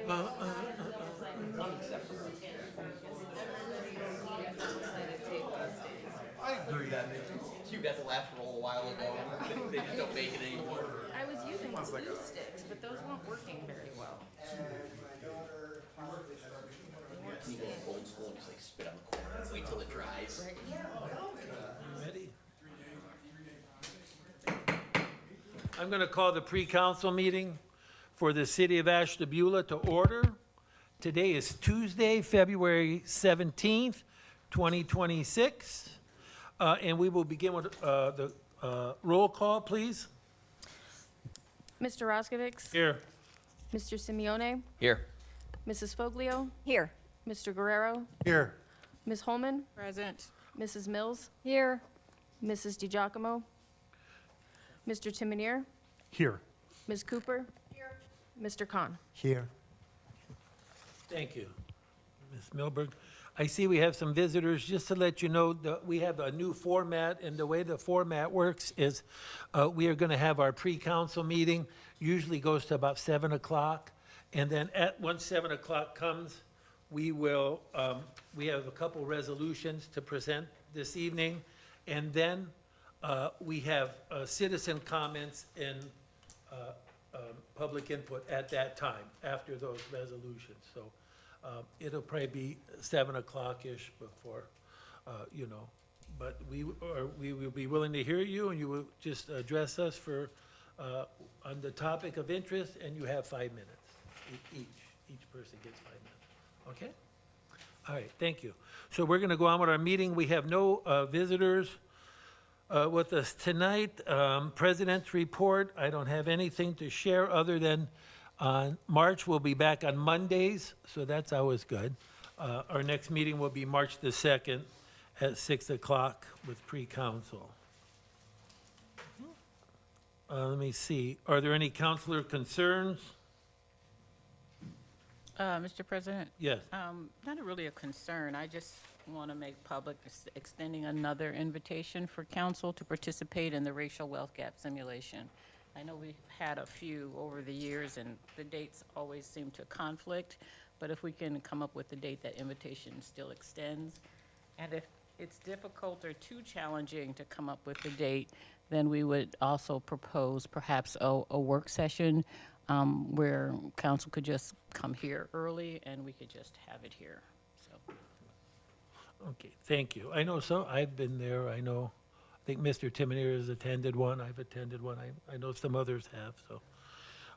I agree. Cube got the last roll a while ago. They just don't make it anymore. I was using glue sticks, but those weren't working very well. You go old school and just like spit on the corner, wait till it dries. Ready? I'm going to call the pre-council meeting for the city of Ashtabula to order. Today is Tuesday, February 17th, 2026. And we will begin with the roll call, please. Mr. Roskovich, Here. Mr. Simeone, Here. Mrs. Foglio, Here. Mr. Guerrero, Here. Ms. Holman, Present. Mrs. Mills, Here. Mrs. DiGiacomo, Mr. Timonier, Here. Ms. Cooper, Mr. Khan. Here. Thank you, Ms. Milberg. I see we have some visitors. Just to let you know, we have a new format, and the way the format works is we are going to have our pre-council meeting, usually goes to about 7 o'clock, and then once 7 o'clock comes, we will, we have a couple resolutions to present this evening, and then we have citizen comments and public input at that time, after those resolutions. So it'll probably be 7 o'clock-ish before, but we will be willing to hear you, and you will just address us for, on the topic of interest, and you have 5 minutes each person gets 5 minutes, okay? All right, thank you. So we're gonna go on with our meeting. We have no visitors with us tonight. President's report, I don't have anything to share other than March will be back on Mondays, so that's always good. Our next meeting will be March the 2nd at 6 o'clock with pre-council. Let me see, are there any counselor concerns? Mr. President, Yes, not really a concern. I just want to make public extending another invitation for council to participate in the racial wealth gap simulation. I know we've had a few over the years, and the dates always seem to conflict, but if we can come up with a date, that invitation still extends. And if it's difficult or too challenging to come up with a date, then we would also propose perhaps a work session where council could just come here early and we could just have it here, so. okay, thank you. I know, so I've been there, I think Mr. Timonier has attended one, I've attended one, I know some others have, so.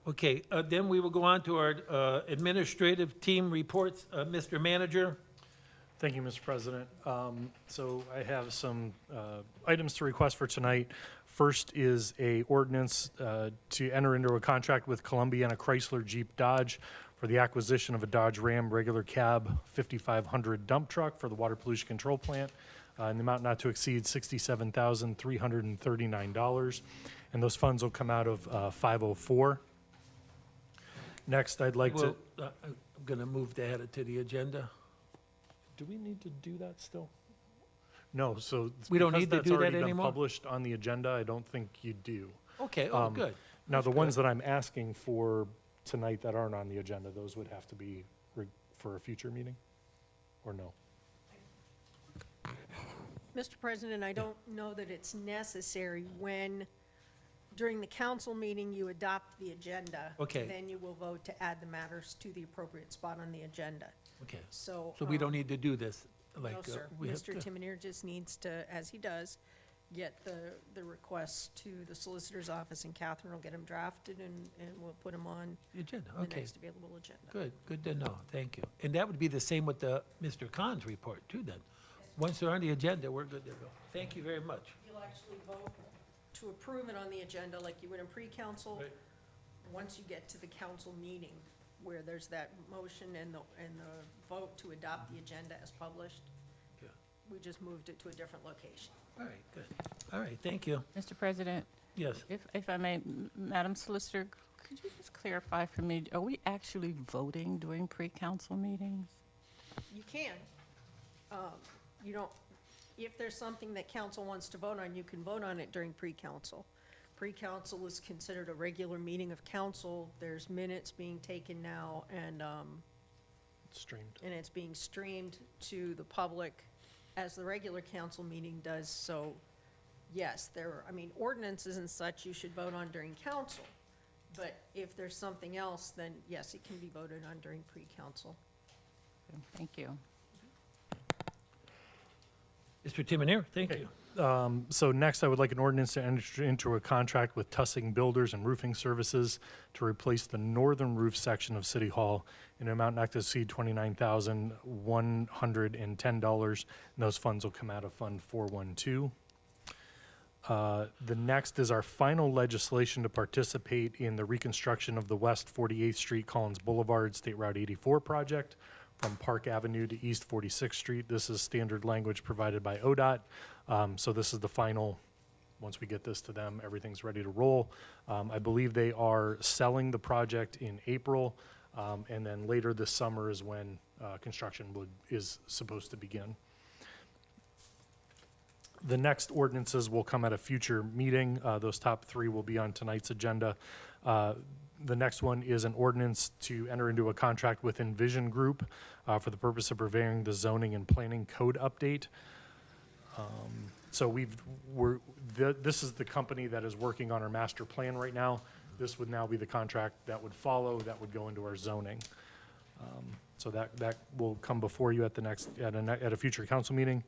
Okay, then we will go on to our administrative team reports. Mr. Manager? Thank you, Mr. President. So I have some items to request for tonight. First is a ordinance to enter into a contract with Columbiana Chrysler Jeep Dodge for the acquisition of a Dodge Ram regular cab 5500 dump truck for the water pollution control plant in the amount not to exceed $67,339. And those funds will come out of 504. Next, I'd like to. Well, I'm going to move to add it to the agenda. Do we need to do that still? No, so. We don't because need to that's do that already been anymore? published on the agenda, I don't think you do. Okay, good. Now, That's the ones good. that I'm asking for tonight that aren't on the agenda, those would have to be for a future meeting? Or no? Mr. President, I don't know that it's necessary when, during the council meeting, you adopt the agenda. Okay. Then you will vote to add the matters to the appropriate spot on the agenda. Okay, So. so we don't need to do this, like. No, sir. we have Mr. to- Timonier just needs to, as he does, get the requests to the solicitor's office, and Catherine will get them drafted, and we'll put them on The agenda, the okay. next available agenda. Good to know, thank you. And that would be the same with the Mr. Khan's report too then. Once they're on the agenda, we're good to go. Thank you very much. You'll actually vote to approve it on the agenda like you would in pre-council. Right. Once you get to the council meeting, where there's that motion and the vote to adopt the agenda as published, Yeah. we just moved it to a different location. All right, good. All right, thank you. Mr. President, Yes, if I may, Madam Solicitor, could you just clarify for me, are we actually voting during pre-council meetings? You can. You don't, if there's something that council wants to vote on, you can vote on it during pre-council. pre-council is considered a regular meeting of council. There's minutes being taken now, and Streamed. it's being streamed to the public as the regular council meeting does. So, yes, ordinances and such you should vote on during council. But if there's something else, then yes, it can be voted on during pre-council. Thank you. Mr. Timonier, thank you. So next, I would like an ordinance to enter into a contract with Tussing Builders and Roofing Services to replace the northern roof section of City Hall in an amount not to exceed $29,110. And those funds will come out of Fund 412. The next is our final legislation to participate in the reconstruction of the West 48th Street Collins Boulevard State Route 84 project from Park Avenue to East 46th Street. This is standard language provided by ODOT. So this is the final, once we get this to them, everything's ready to roll. I believe they are selling the project in April, and then later this summer is when construction is supposed to begin. The next ordinances will come at a future meeting. Those top three will be on tonight's agenda. The next one is an ordinance to enter into a contract with Envision Group for the purpose of preparing the zoning and planning code update. So this is the company that is working on our master plan right now. This would now be the contract that would follow, that would go into our zoning. So that will come before you at a future council meeting.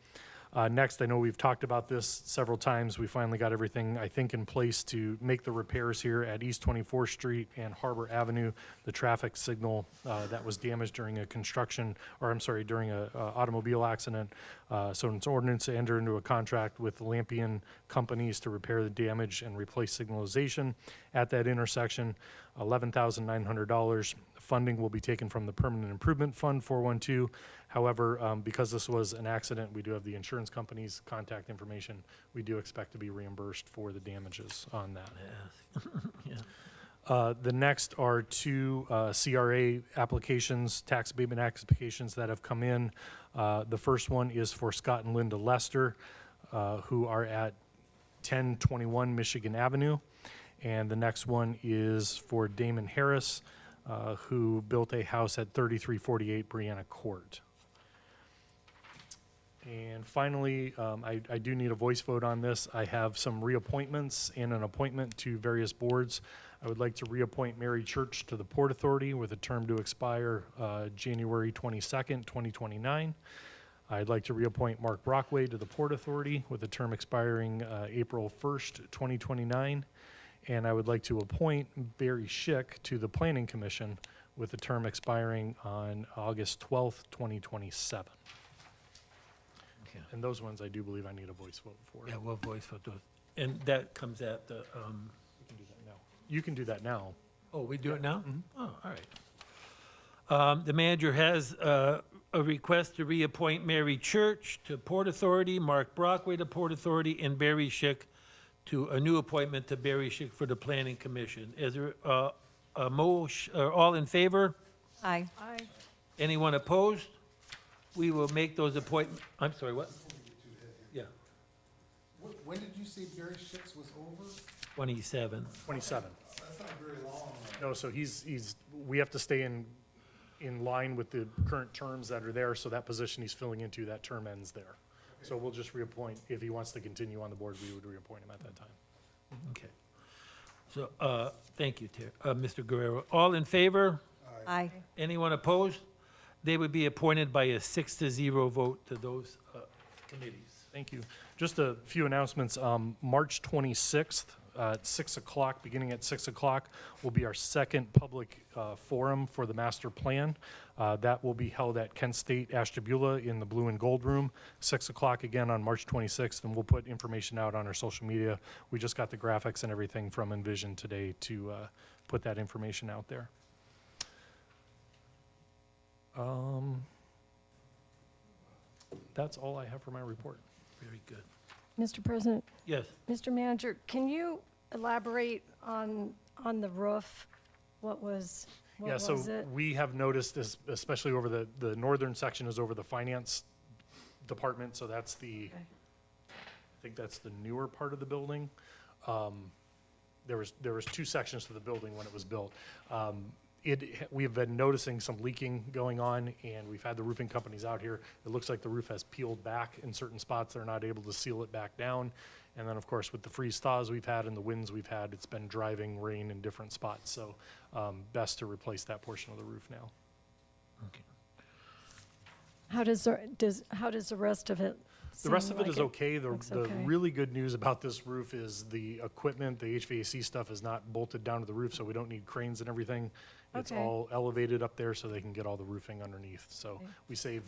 Next, I know we've talked about this several times. We finally got everything, I think, in place to make the repairs here at East 24th Street and Harbor Avenue. The traffic signal that was damaged during during a automobile accident. So it's an ordinance to enter into a contract with Lampion Companies to repair the damage and replace signalization at that intersection. $11,900. Funding will be taken from the Permanent Improvement Fund 412. However, because this was an accident, we do have the insurance company's contact information. We do expect to be reimbursed for the damages on that. Yeah. The next are two CRA applications, tax abatement applications that have come in. The first one is for Scott and Linda Lester, who are at 1021 Michigan Avenue. And the next one is for Damon Harris, who built a house at 3348 Brianna Court. And finally, I do need a voice vote on this. I have some reappointments and an appointment to various boards. I would like to reappoint Mary Church to the Port Authority with a term to expire January 22nd, 2029. I'd like to reappoint Mark Brockway to the Port Authority with a term expiring April 1st, 2029. And I would like to appoint Barry Schick to the Planning Commission with a term expiring on August 12th, 2027. Okay. And those ones I do believe I need a voice vote for. Yeah, we'll voice for those. And that comes at the, We can do that now. You can do that now. oh, we do it now? Oh, all right. The manager has a request to reappoint Mary Church to Port Authority, Mark Brockway to Port Authority, and Barry Schick to a new appointment to Barry Schick for the Planning Commission. Is there a motion, all in favor? Aye. Aye. Anyone opposed? We will make those appointments. I'm sorry, what? Yeah, When did you say Barry Schicks was over? 27. 27. That's not very long. No, so we have to stay in line with the current terms that are there, so that position he's filling into, that term ends there. So we'll just reappoint, if he wants to continue on the board, we would reappoint him at that time. Okay. So, thank you, Mr. Guerrero. All in favor? Aye. Anyone opposed? They would be appointed by a 6-0 vote to those committees. Thank you. Just a few announcements. March 26th at 6 o'clock, beginning at 6 o'clock, will be our second public forum for the master plan. That will be held at Kent State Ashtabula in the Blue and Gold Room, 6 o'clock again on March 26th, and we'll put information out on our social media. We just got the graphics and everything from Envision today to put that information out there. That's all I have for my report. Very good. Mr. President, Yes, Mr. Manager, can you elaborate on the roof? What was So it? we have noticed, especially over the northern section is over the finance department, so that's I think that's the newer part of the building. there was two sections to the building when it was built. We have been noticing some leaking going on, and we've had the roofing companies out here. It looks like the roof has peeled back in certain spots. They're not able to seal it back down. And then, of course, with the freeze thaws we've had and the winds we've had, it's been driving rain in different spots. So best to replace that portion of the roof now. How does the rest of it The rest seem of it like is okay. looks The okay? really good news about this roof is the equipment, the HVAC stuff is not bolted down to the roof, so we don't need cranes and everything. It's Okay. all elevated up there so they can get all the roofing underneath. So Okay. we save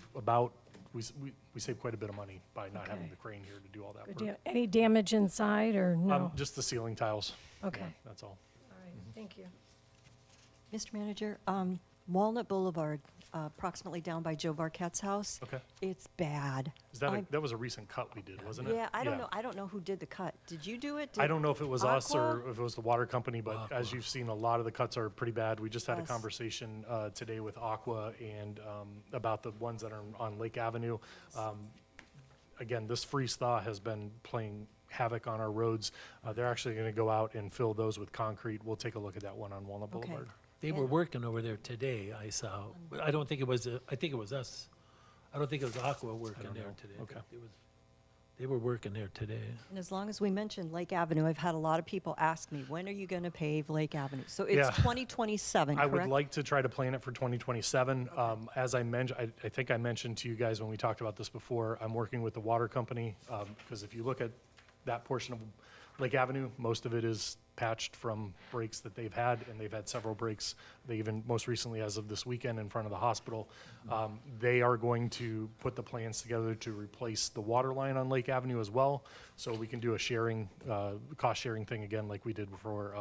we save quite a bit of money by not having Okay. the crane here to do all that Good work. deal. Any damage inside or no? Just the ceiling tiles. Okay, Yeah, that's all. all right, thank you. Mr. Manager, Walnut Boulevard, approximately down by Joe Varquette's house. Okay. It's bad. Is that, I- that was a recent cut we did, wasn't it? Yeah, I don't know. I don't know who did the cut. Did you do it? I don't know if it was us or Aqua? if it was the water company, but as you've seen, a lot of the cuts are pretty bad. We just had a Yes. conversation today with Aqua and about the ones that are on Lake Avenue. Again, this freeze thaw has been playing havoc on our roads. They're actually going to go out and fill those with concrete. We'll take a look at that one on Walnut Okay. Boulevard. They were working over there today, I saw. But I don't think it was, I think it was us. I don't think it was Aqua working don't there know. today. Okay. They were working there today. And as long as we mention Lake Avenue, I've had a lot of people ask me, when are you going to pave Lake Avenue? So it's Yeah. 2027, I would correct? like to try to plan it for 2027. As I mentioned, I think I mentioned to you guys when we talked about this before, I'm working with the water company, because if you look at that portion of Lake Avenue, most of it is patched from breaks that they've had, and they've had several breaks. They even, most recently, as of this weekend, in front of the hospital. They are going to put the plans together to replace the water line on Lake Avenue as well, so we can do a sharing, cost-sharing thing again like we did for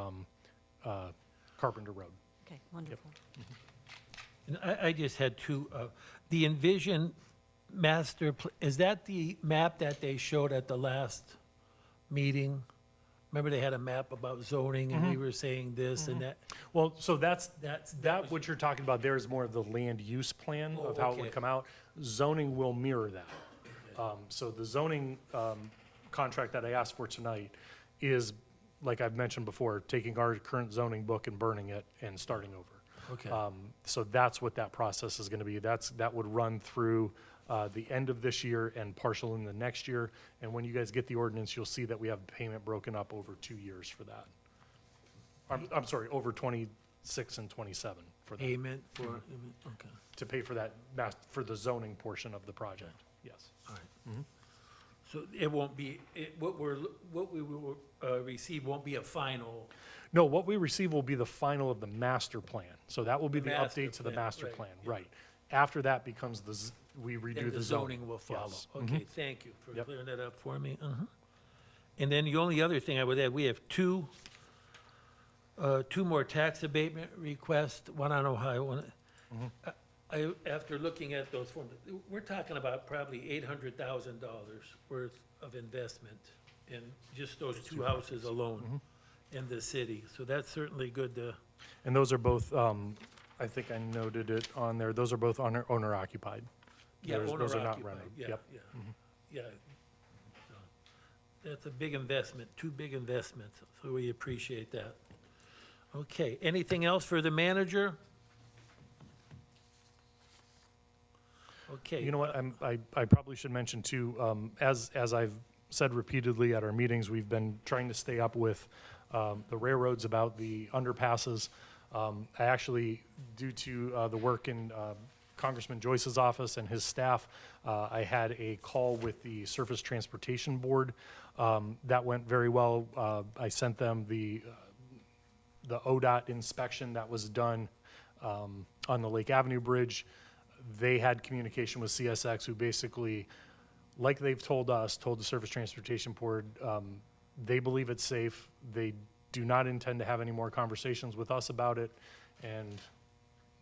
Carpenter Road. Okay, wonderful. And I just had two, the Envision is that the map that they showed at the last meeting? Remember they had a map about zoning and we were saying this and that? Well, so That that, what you're talking about there is more of the land use plan Oh, of how it okay. would come out. Zoning will mirror that. So the zoning contract that I asked for tonight is, like I've mentioned before, taking our current zoning book and burning it and starting over. Okay. So that's what that process is going to be. That would run through the end of this year and partial in the next year. And when you guys get the ordinance, you'll see that we have payment broken up over 2 years for that. I'm sorry, over 26 and 27 for that, Payment for, okay, to pay for that, for the zoning portion of the project, yes. all right. So it won't be, what we will receive won't be a final, No, what we receive will be the final of the master plan. So that will be the master update to the plan, master right, plan, yeah. right. After that becomes we redo then the the zoning. zoning will follow. Yes. Okay, thank you for Yep. clearing that up for me. And then the only other thing I would add, we have two more tax abatement requests. One, I don't know how I want to, after looking at those forms, we're talking about probably $800,000 worth of investment in just those two houses alone in the city. So that's certainly good to, And those are both, I think I noted it on there, those are both owner occupied. yeah, Those are not owner-occupied. rented. Yeah, Yep. yeah. So that's a big investment, two big investments, so we appreciate that. Okay, anything else for the manager? Okay. You know what, I probably should mention too, as I've said repeatedly at our meetings, we've been trying to stay up with the railroads about the underpasses. I actually, due to the work in Congressman Joyce's office and his staff, I had a call with the Surface Transportation Board. That went very well. I sent them the ODOT inspection that was done on the Lake Avenue Bridge. They had communication with CSX, who basically, like they've told us, told the Surface Transportation Board, they believe it's safe. They do not intend to have any more conversations with us about it, and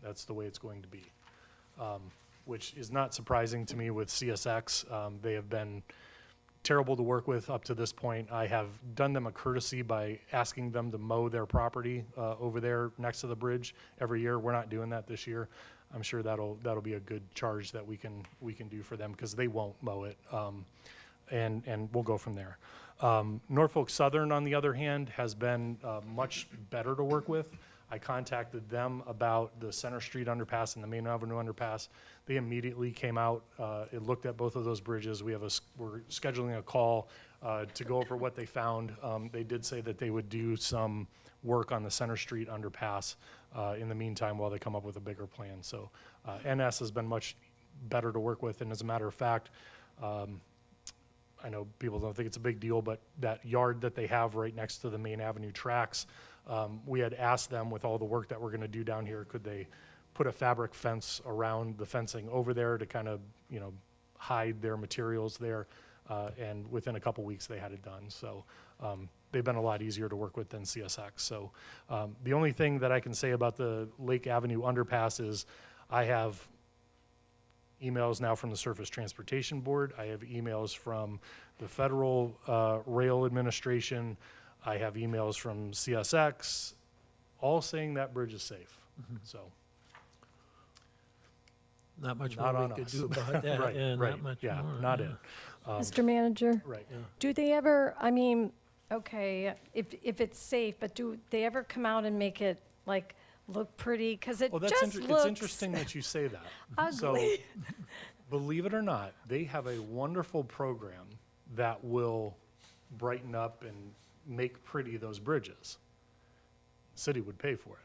that's the way it's going to be. Which is not surprising to me with CSX. They have been terrible to work with up to this point. I have done them a courtesy by asking them to mow their property over there next to the bridge every year. We're not doing that this year. I'm sure that'll be a good charge that we can do for them, because they won't mow it, and we'll go from there. Norfolk Southern, on the other hand, has been much better to work with. I contacted them about the Center Street underpass and the Main Avenue underpass. They immediately came out, it looked at both of those bridges. We're scheduling a call to go over what they found. They did say that they would do some work on the Center Street underpass in the meantime while they come up with a bigger plan. So NS has been much better to work with, and as a matter of fact, I know people don't think it's a big deal, but that yard that they have right next to the Main Avenue tracks, we had asked them, with all the work that we're gonna do down here, could they put a fabric fence around the fencing over there to kind of, you know, hide their materials there? And within a couple weeks, they had it done. So they've been a lot easier to work with than CSX. So the only thing that I can say about the Lake Avenue underpass is I have emails now from the Surface Transportation Board. I have emails from the Federal Rail Administration. I have emails from CSX, all saying that bridge is safe. So, Not much Not more on we could us. do about that. right, Yeah, right, not much yeah, more. not yeah. it. Mr. Manager, Right. do they ever, I mean, okay, if it's safe, but do they ever come out and make it, like, look pretty? Because it Well, that's just it's looks interesting that you say that. ugly. So, believe it or not, they have a wonderful program that will brighten up and make pretty those bridges. City would pay for it.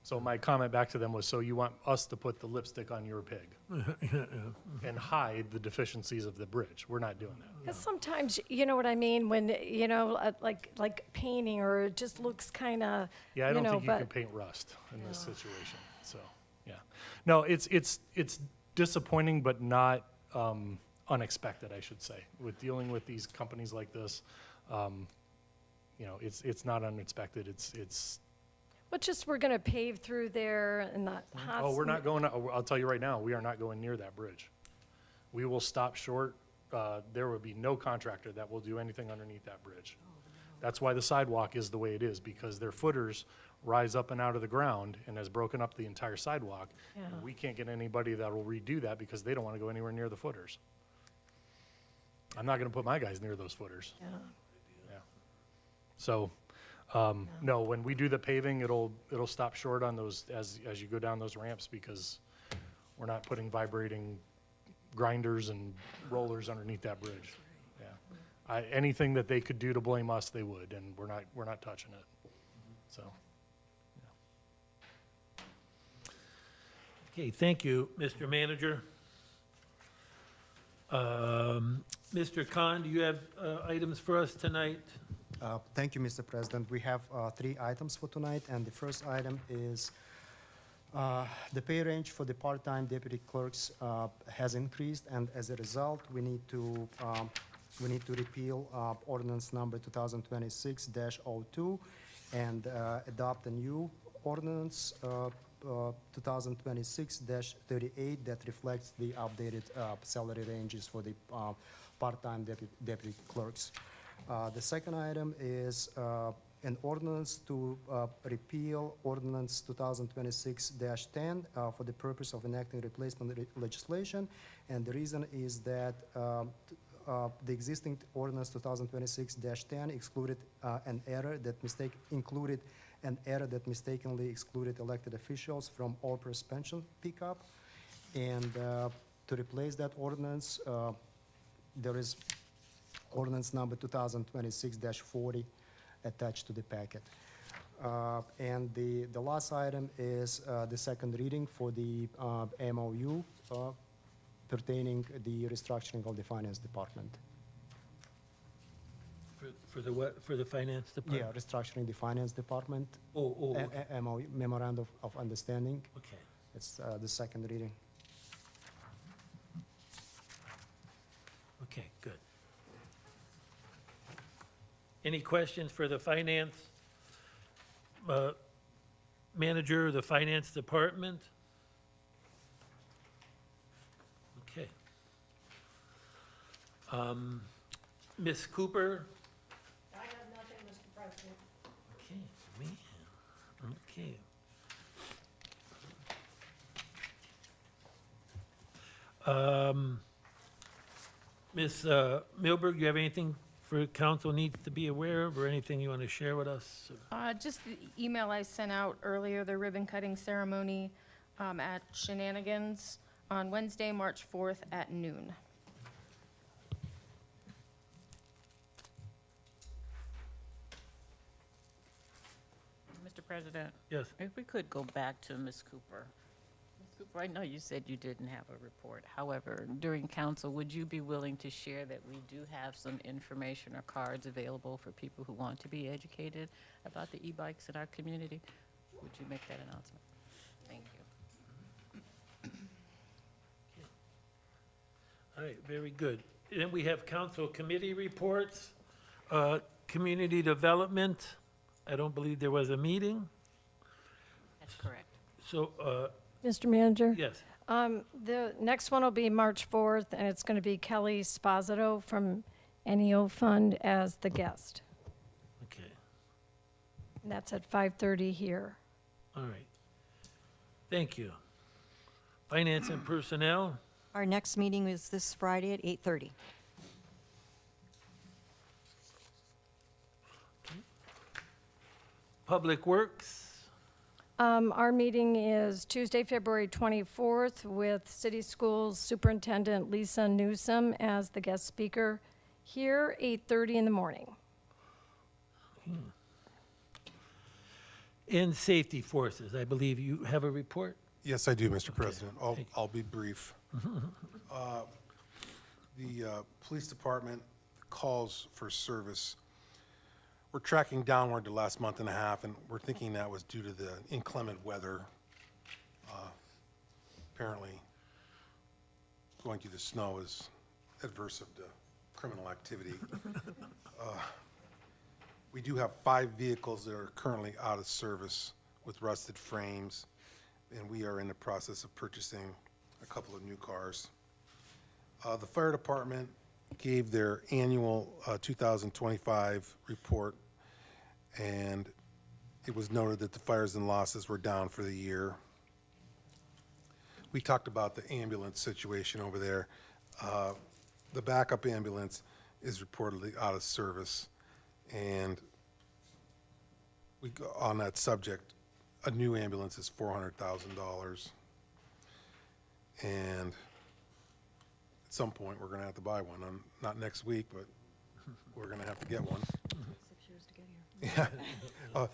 So my comment back to them was, so you want us to put the lipstick on your pig and hide the deficiencies of the bridge? We're not doing that. Because sometimes, you know what I mean, when, you know, like painting, or it just looks kind of, Yeah, I you don't know, think you but can paint rust in this situation, so, yeah. No, it's disappointing, but not unexpected, I should say. With dealing with these companies like this, you know, it's not unexpected, it's, but just we're going to pave through there and not. oh, we're not going, I'll tell you right now, we are not going near that bridge. We will stop short, there will be no contractor that will do anything underneath that bridge. That's why the sidewalk is the way it is, because their footers rise up and out of the ground and has broken up the entire sidewalk. Yeah. And we can't get anybody that will redo that because they don't want to go anywhere near the footers. I'm not going to put my guys near those footers. Yeah. Yeah. So, no, when we do the paving, it'll stop short on those as you go down those ramps, because we're not putting vibrating grinders and rollers underneath that bridge. Yeah. Anything that they could do to blame us, they would, and we're not touching it. So, Okay, thank you, Mr. Manager. Mr. Khan, do you have items for us tonight? Thank you, Mr. President. We have 3 items for tonight, and the first item is the pay range for the part-time deputy clerks has increased, and as a result, we need to repeal ordinance number 2026-02 and adopt a new ordinance 2026-38 that reflects the updated salary ranges for the part-time deputy clerks. The second item is an ordinance to repeal ordinance 2026-10 for the purpose of enacting replacement legislation. And the reason is that the existing ordinance 2026-10 included an error that mistakenly excluded elected officials from all-purpose pension pickup. And to replace that ordinance, there is ordinance number 2026-40 attached to the packet. And the last item is the second reading for the MOU pertaining the restructuring of the finance department. For the what, for the finance Yeah, department? restructuring the finance department, Oh, MOU, memorandum of understanding. okay. It's the second reading. Okay, good. Any questions for the finance manager, the finance department? Okay. Ms. Cooper? I have nothing, Mr. President. Okay, man, okay. Ms. Milberg, you have anything for council needs to be aware of, or anything you want to share with us? Just the email I sent out earlier, the ribbon cutting ceremony at Shenanigans on Wednesday, March 4th at noon. Mr. President, Yes. if we could go back to Ms. Cooper. Ms. Cooper, I know you said you didn't have a report. However, during council, would you be willing to share that we do have some information or cards available for people who want to be educated about the e-bikes in our community? Would you make that announcement? Thank you. All right, very good. Then we have council committee reports, community development. I don't believe there was a meeting, That's correct. so, Mr. Manager? yes. The next one will be March 4th, and it's going to be Kelly Sposito from NEO Fund as the guest. Okay, And that's at 5:30 here. all right. Thank you. Finance and personnel, Our next meeting is this Friday at 8:30. public works, Our meeting is Tuesday, February 24th, with City Schools Superintendent Lisa Newsom as the guest speaker here, 8:30 in the morning. and safety forces. I believe you have a report? Yes, I do, Mr. President. Thank you. I'll be brief. The police department calls for service. We're tracking downward the last month and a half, and we're thinking that was due to the inclement weather. Apparently, going through the snow is adverse of the criminal activity. We do have 5 vehicles that are currently out of service with rusted frames, and we are in the process of purchasing a couple of new cars. The fire department gave their annual 2025 report, and it was noted that the fires and losses were down for the year. We talked about the ambulance situation over there. The backup ambulance is reportedly out of service, and on that subject, a new ambulance is $400,000. And at some point, we're gonna have to buy one, not next week, but we're gonna have to get one. 6 years to get here.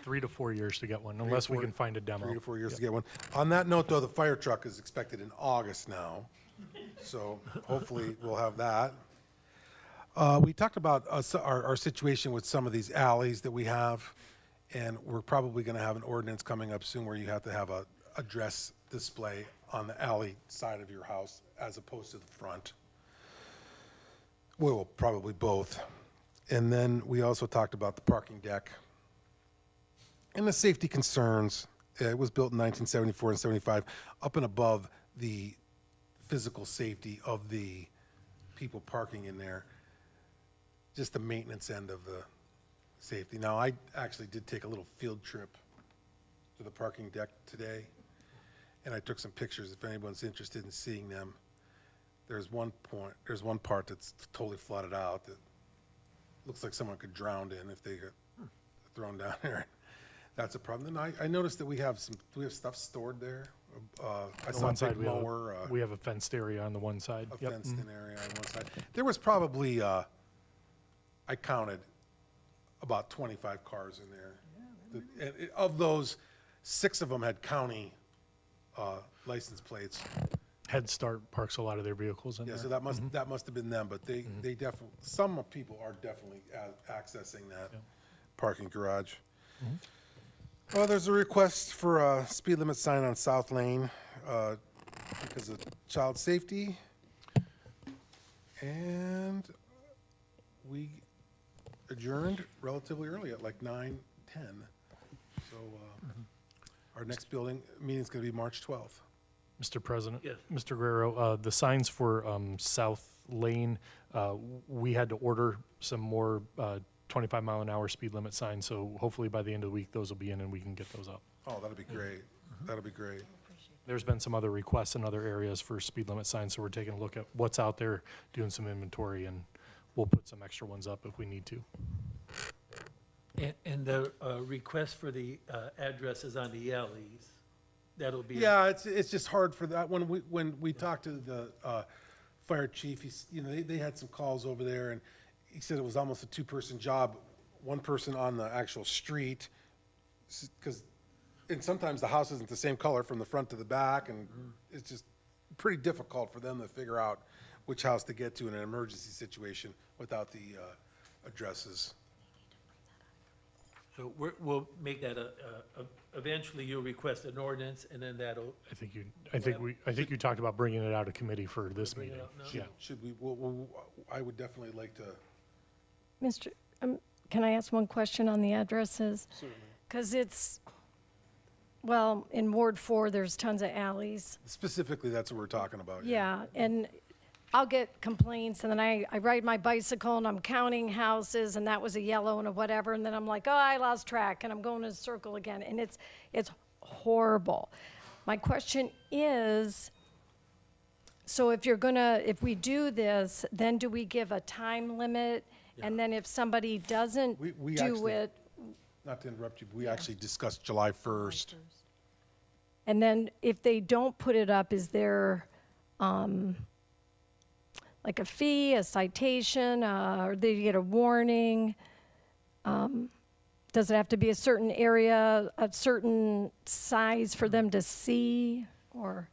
3 to 4 years to get one, unless we can find a demo. 3 to 4 years to get one. On that note, though, the fire truck is expected in August now, so hopefully we'll have that. We talked about our situation with some of these alleys that we have, and we're probably going to have an ordinance coming up soon where you have to have a address display on the alley side of your house as opposed to the front. Well, probably both. And then we also talked about the parking deck and the safety concerns. It was built in 1974 and 75, up and above the physical safety of the people parking in there, just the maintenance end of the safety. Now, I actually did take a little field trip to the parking deck today, and I took some pictures if anyone's interested in seeing them. There's one part that's totally flooded out that looks like someone could drown in if they get thrown down there. That's a problem. Then I noticed that we have stuff stored there. I On saw a one side, big mower, we have a fenced area on the one side. a Yep. fenced-in area on one side. There was probably, I counted about 25 cars in there. And of those, 6 of them had county license plates. Head Start parks a lot of their vehicles in Yeah, there. so that must have been them, but they definitely, some people are definitely accessing that parking garage. Well, there's a request for a speed limit sign on South Lane because of child safety. And we adjourned relatively early at like 9:10. So our next meeting's going to be March 12th. Mr. President? Yes. Mr. Guerrero, the signs for South Lane, we had to order some more 25-mile-an-hour speed limit signs, so hopefully by the end of the week, those will be in and we can get those up. Oh, that'll be great. That'll be great. There's been some other requests in other areas for speed limit signs, so we're taking a look at what's out there, doing some inventory, and we'll put some extra ones up if we need to. And the request for the addresses on the alleys, that'll be. Yeah, it's just hard for that. When we talked to the fire chief, they had some calls over there, and he said it was almost a two-person job, one person on the actual street, and sometimes the house isn't the same color from the front to the back, and it's just pretty difficult for them to figure out which house to get to in an emergency situation without the addresses. So we'll make that eventually you'll request an ordinance, and then that'll, I think you talked about bringing it out of committee for this Bring it meeting. out now? Yeah. Should we, I would definitely like to. Mr., can I ask one question on the addresses? Because it's, well, in Ward 4, there's tons of alleys. Specifically, that's what we're talking about. Yeah, and I'll get complaints, and then I ride my bicycle, and I'm counting houses, and that was a yellow and a whatever, and then I'm like, oh, I lost track, and I'm going in a circle again, and it's horrible. My question is, so if we do this, then do we give a time limit? And then if somebody doesn't We do actually- it, Not to interrupt you, but we actually discussed July 1st. and then if they don't put it up, is there, like a fee, a citation, or they get a warning? Does it have to be a certain area, a certain size for them to see, or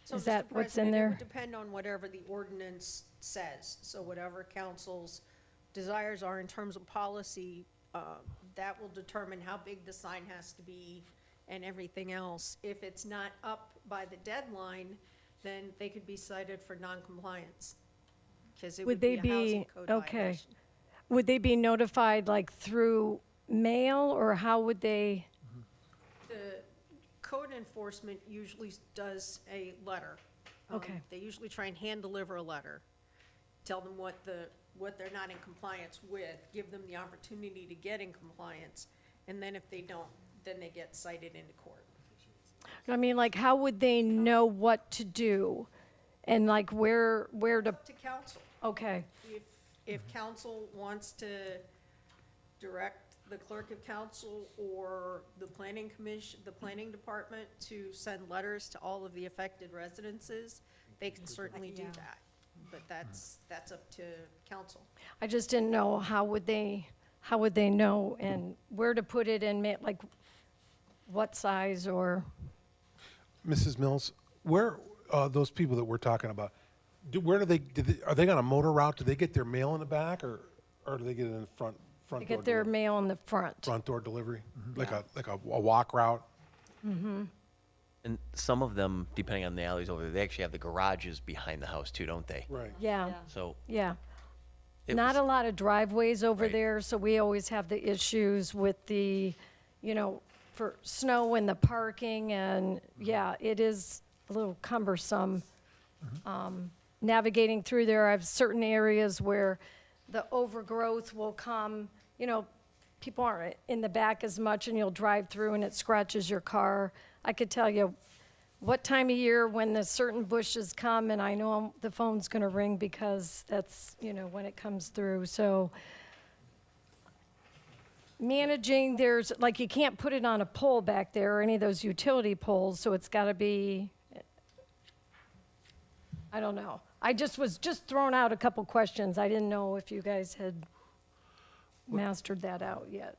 So, is Mr. that what's in President, It there? would depend on whatever the ordinance says. So whatever council's desires are in terms of policy, that will determine how big the sign has to be and everything else. If it's not up by the deadline, then they could be cited for noncompliance, because it would Would be they a housing be, code okay. violation. Would they be notified like through mail, or how would they? The code enforcement usually does a letter. Okay. They usually try and hand deliver a letter, tell them what they're not in compliance with, give them the opportunity to get in compliance, and then if they don't, then they get cited into court. I mean, like, how would they know what to do? And like where to, Up to council. okay, If council wants to direct the clerk of council or the planning commission, the planning department to send letters to all of the affected residences, they can certainly do that. But that's up to council. I just didn't know how would they know and where to put it and like what size or, Mrs. Mills, where, those people that we're talking about, where do they, are they on a motor route? Do they get their mail in the back, or do they get it in the front to door? get their mail in the front. Front door delivery? Like a walk route? And some of them, depending on the alleys over there, they actually have the garages behind the house too, don't they? Right. Yeah, So yeah. it Not was- a lot of driveways over Right. there, so we always have the issues with the, for snow and the parking, and, yeah, it is a little cumbersome navigating through there. I have certain areas where the overgrowth will come, people aren't in the back as much, and you'll drive through and it scratches your car. I could tell you what time of year when the certain bushes come, and I know the phone's gonna ring because that's, when it comes through, so. Managing, like, you can't put it on a pole back there, or any of those utility poles, so it's gotta be, I don't know. I was just throwing out a couple questions. I didn't know if you guys had mastered that out yet.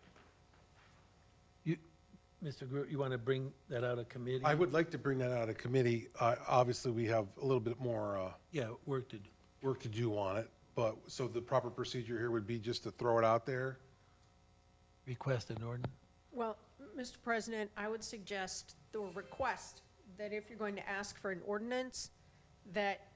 Mr. Groot, you want to bring that out of committee? I would like to bring that out of committee. Obviously, we have a little bit more Yeah, work to do. work to do on it, but, so the proper procedure here would be just to throw it out there? Request an ordinance? Well, Mr. President, I would suggest the request that if you're going to ask for an ordinance, that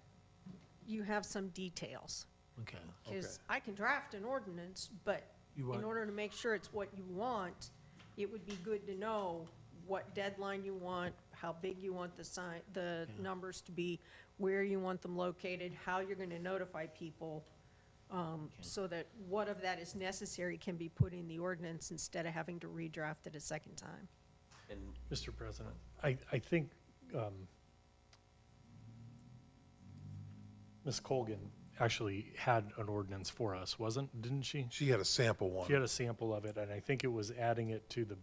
you have some details. Okay. Because I can draft an ordinance, but You in want- order to make sure it's what you want, it would be good to know what deadline you want, how big you want the numbers to be, where you want them located, how you're gonna notify people, so that what of that is necessary can be put in the ordinance instead of having to redraft it a second time. And Mr. President, I think Ms. Colgan actually had an ordinance for us, didn't she? She had a sample one. She had a sample of it, and I think it was adding it to the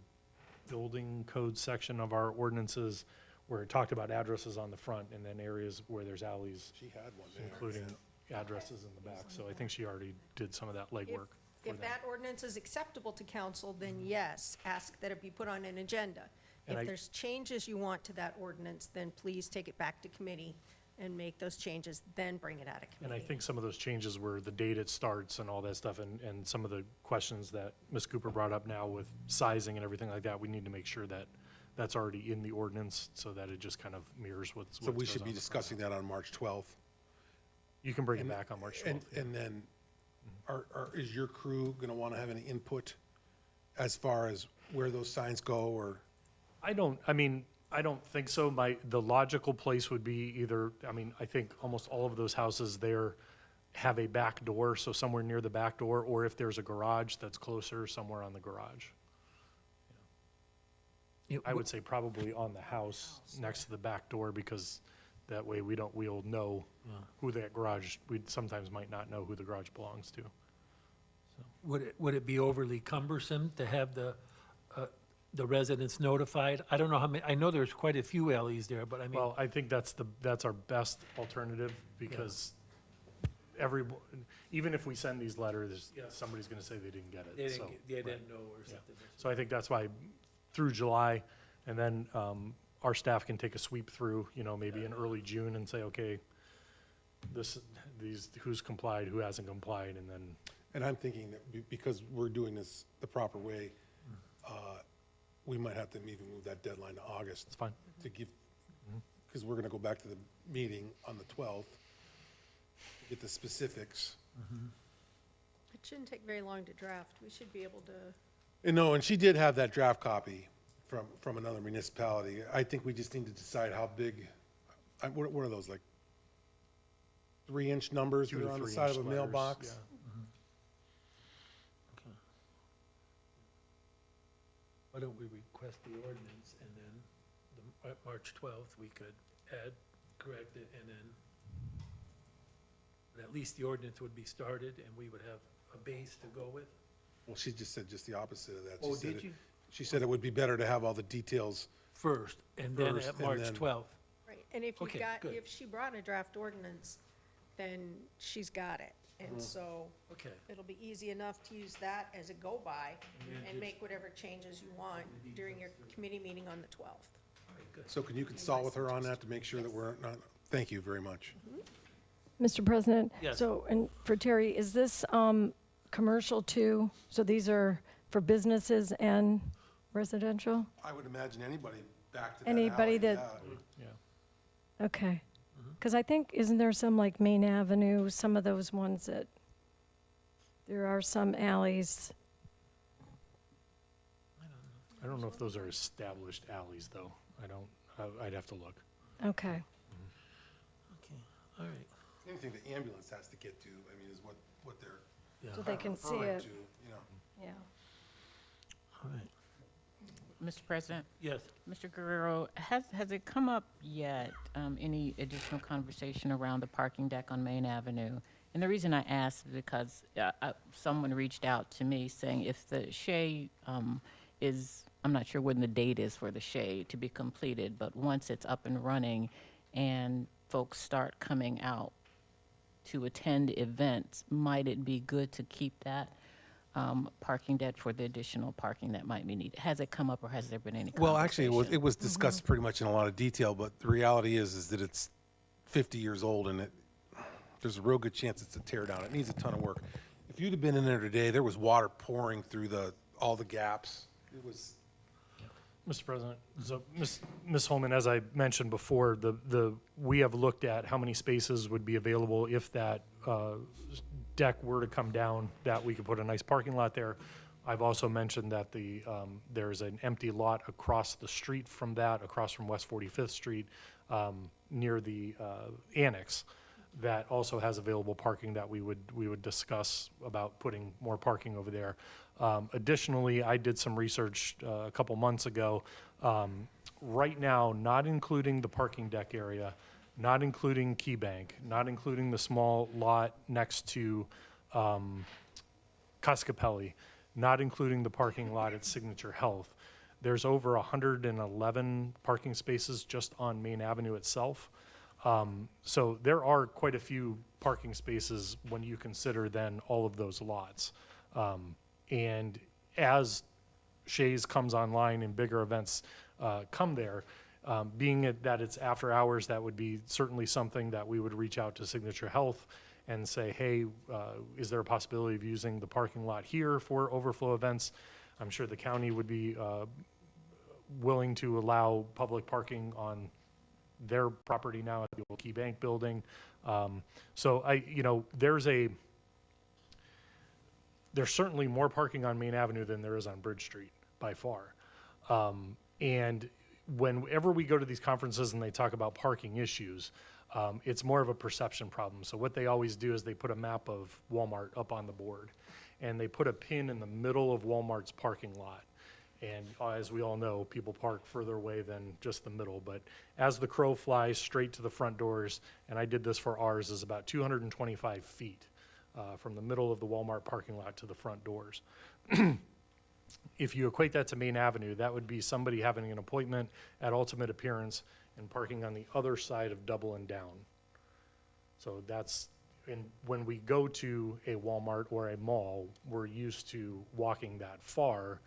building code section of our ordinances where it talked about addresses on the front and then areas where there's alleys, She had one there. including addresses in the back. So I think she already did some of that legwork for If that ordinance is acceptable to council, then yes, ask that it be put on an agenda. And If I- there's changes you want to that ordinance, then please take it back to committee and make those changes, then bring it out of And I committee. think some of those changes were the date it starts and all that stuff, and some of the questions that Ms. Cooper brought up now with sizing and everything like that, we need to make sure that that's already in the ordinance, so that it just kind of mirrors what's. So we goes should on be the front. discussing that on March 12th. You can bring it And- back on March And, 12th. and then, is your crew gonna wanna have any input as far as where those signs go, or? I don't think so. The logical place would be either, I think almost all of those houses there have a back door, so somewhere near the back door, or if there's a garage that's closer, somewhere on the garage. I would say probably on the house, next to the back door, because that way we'll know who that garage, we sometimes might not know who the garage belongs to. Would it be overly cumbersome to have the residents notified? I don't know how many, I know there's quite a few alleys there, but I mean, Well, I think that's our best alternative, because even if we send these letters, Yeah. somebody's gonna say they didn't get they it, didn't, so. they right. didn't know or something. So I think that's why through July, and then our staff can take a sweep through, maybe in early June and say, okay, who's complied, who hasn't complied, and then, And I'm thinking that because we're doing this the proper way, we might have to even move that deadline to August it's fine. to give, because we're gonna go back to the meeting on the 12th, to get the specifics. It shouldn't take very long to draft. We should be able to, And no, and she did have that draft copy from another municipality. I think we just need to decide how big, what are those, like 3-inch numbers 2 that to are on the 3 side inch of a letters, mailbox? yeah. Why don't we request the ordinance and then March 12th, we could add, correct it, and then but at least the ordinance would be started and we would have a base to go with? Well, she just said just the opposite of that. Oh, She said did it- you? She said it would be better to have all the details. First, and then First, at and March then- 12th. right, and if you Okay, got, good. if she brought a draft ordinance, then she's got it. And so Okay. it'll be easy enough to use that as a go-by then and just- make whatever changes you want during your committee meeting on the 12th. All right, good. So can you consult with her on that to make sure that we're not, thank you very much. Mr. President? Yes. So, and for Terry, is this commercial too? So these are for businesses and residential? I would imagine anybody back to that Anybody alley, that- yeah. Yeah. Okay. Because I think, isn't there some like Main Avenue, some of those ones that, there are some alleys? I don't know if those are established alleys, though. I'd have to look. Okay. Okay, all right. Anything the ambulance has to get to, I mean, is what they're Yeah, So they can see referring it. to, you know. Yeah. all right. Mr. President, Yes, Mr. Guerrero, has it come up yet, any additional conversation around the parking deck on Main Avenue? And the reason I asked is because someone reached out to me saying if the Shea I'm not sure when the date is for the Shea to be completed, but once it's up and running and folks start coming out to attend events, might it be good to keep that parking deck for the additional parking that might be needed? Has it come up, or has there been any conversation? Well, actually, it was discussed pretty much in a lot of detail, but the reality is that it's 50 years old and there's a real good chance it's a tear down. It needs a ton of work. If you'd have been in there today, there was water pouring through all the gaps. It was, Mr. President, so Ms. Holman, as I mentioned before, we have looked at how many spaces would be available if that deck were to come down, that we could put a nice parking lot there. I've also mentioned that there's an empty lot across the street from that, across from West 45th Street, near the annex, that also has available parking that we would discuss about putting more parking over there. Additionally, I did some research a couple months ago. right now, not including the parking deck area, not including Key Bank, not including the small lot next to Cascapelli, not including the parking lot at Signature Health, there's over 111 parking spaces just on Main Avenue itself. So there are quite a few parking spaces when you consider then all of those lots. And as Shays comes online and bigger events come there, that it's after hours, that would be certainly something that we would reach out to Signature Health and say, hey, is there a possibility of using the parking lot here for overflow events? I'm sure the county would be willing to allow public parking on their property now at the old Key Bank building. So there's certainly more parking on Main Avenue than there is on Bridge Street by far. And whenever we go to these conferences and they talk about parking issues, it's more of a perception problem. So what they always do is they put a map of Walmart up on the board, and they put a pin in the middle of Walmart's parking lot. And as we all know, people park further away than just the middle. But as the crow flies straight to the front doors, and I did this for ours, is about 225 feet from the middle of the Walmart parking lot to the front doors. If you equate that to Main Avenue, that would be somebody having an appointment at Ultimate Appearance and parking on the other side of Double and Down. So and when we go to a Walmart or a mall, we're used to walking that far.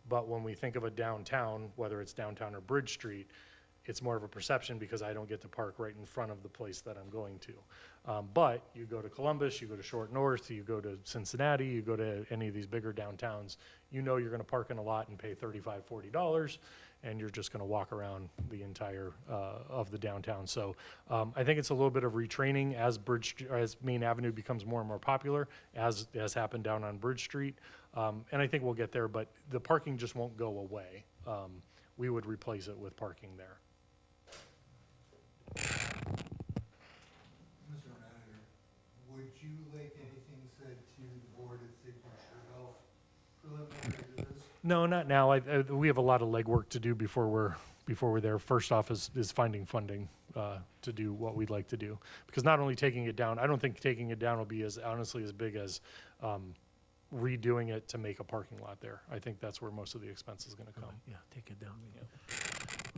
But when we think of a downtown, whether it's downtown or Bridge Street, it's more of a perception because I don't get to park right in front of the place that I'm going to. But you go to Columbus, you go to Short North, you go to Cincinnati, you go to any of these bigger downtowns, you know you're gonna park in a lot and pay $35, $40, and you're just gonna walk around the entire of the downtown. So I think it's a little bit of retraining as Main Avenue becomes more and more popular, as happened down on Bridge Street. And I think we'll get there, but the parking just won't go away. We would replace it with parking there. Mr. Manager, would you like anything said to the board at Signature Health preliminary to this? No, not now. We have a lot of legwork to do before we're there. First off is finding funding to do what we'd like to do. Because not only taking it down, I don't think taking it down will be as big as redoing it to make a parking lot there. I think that's where most of the expense is going to come. Yeah, take it down.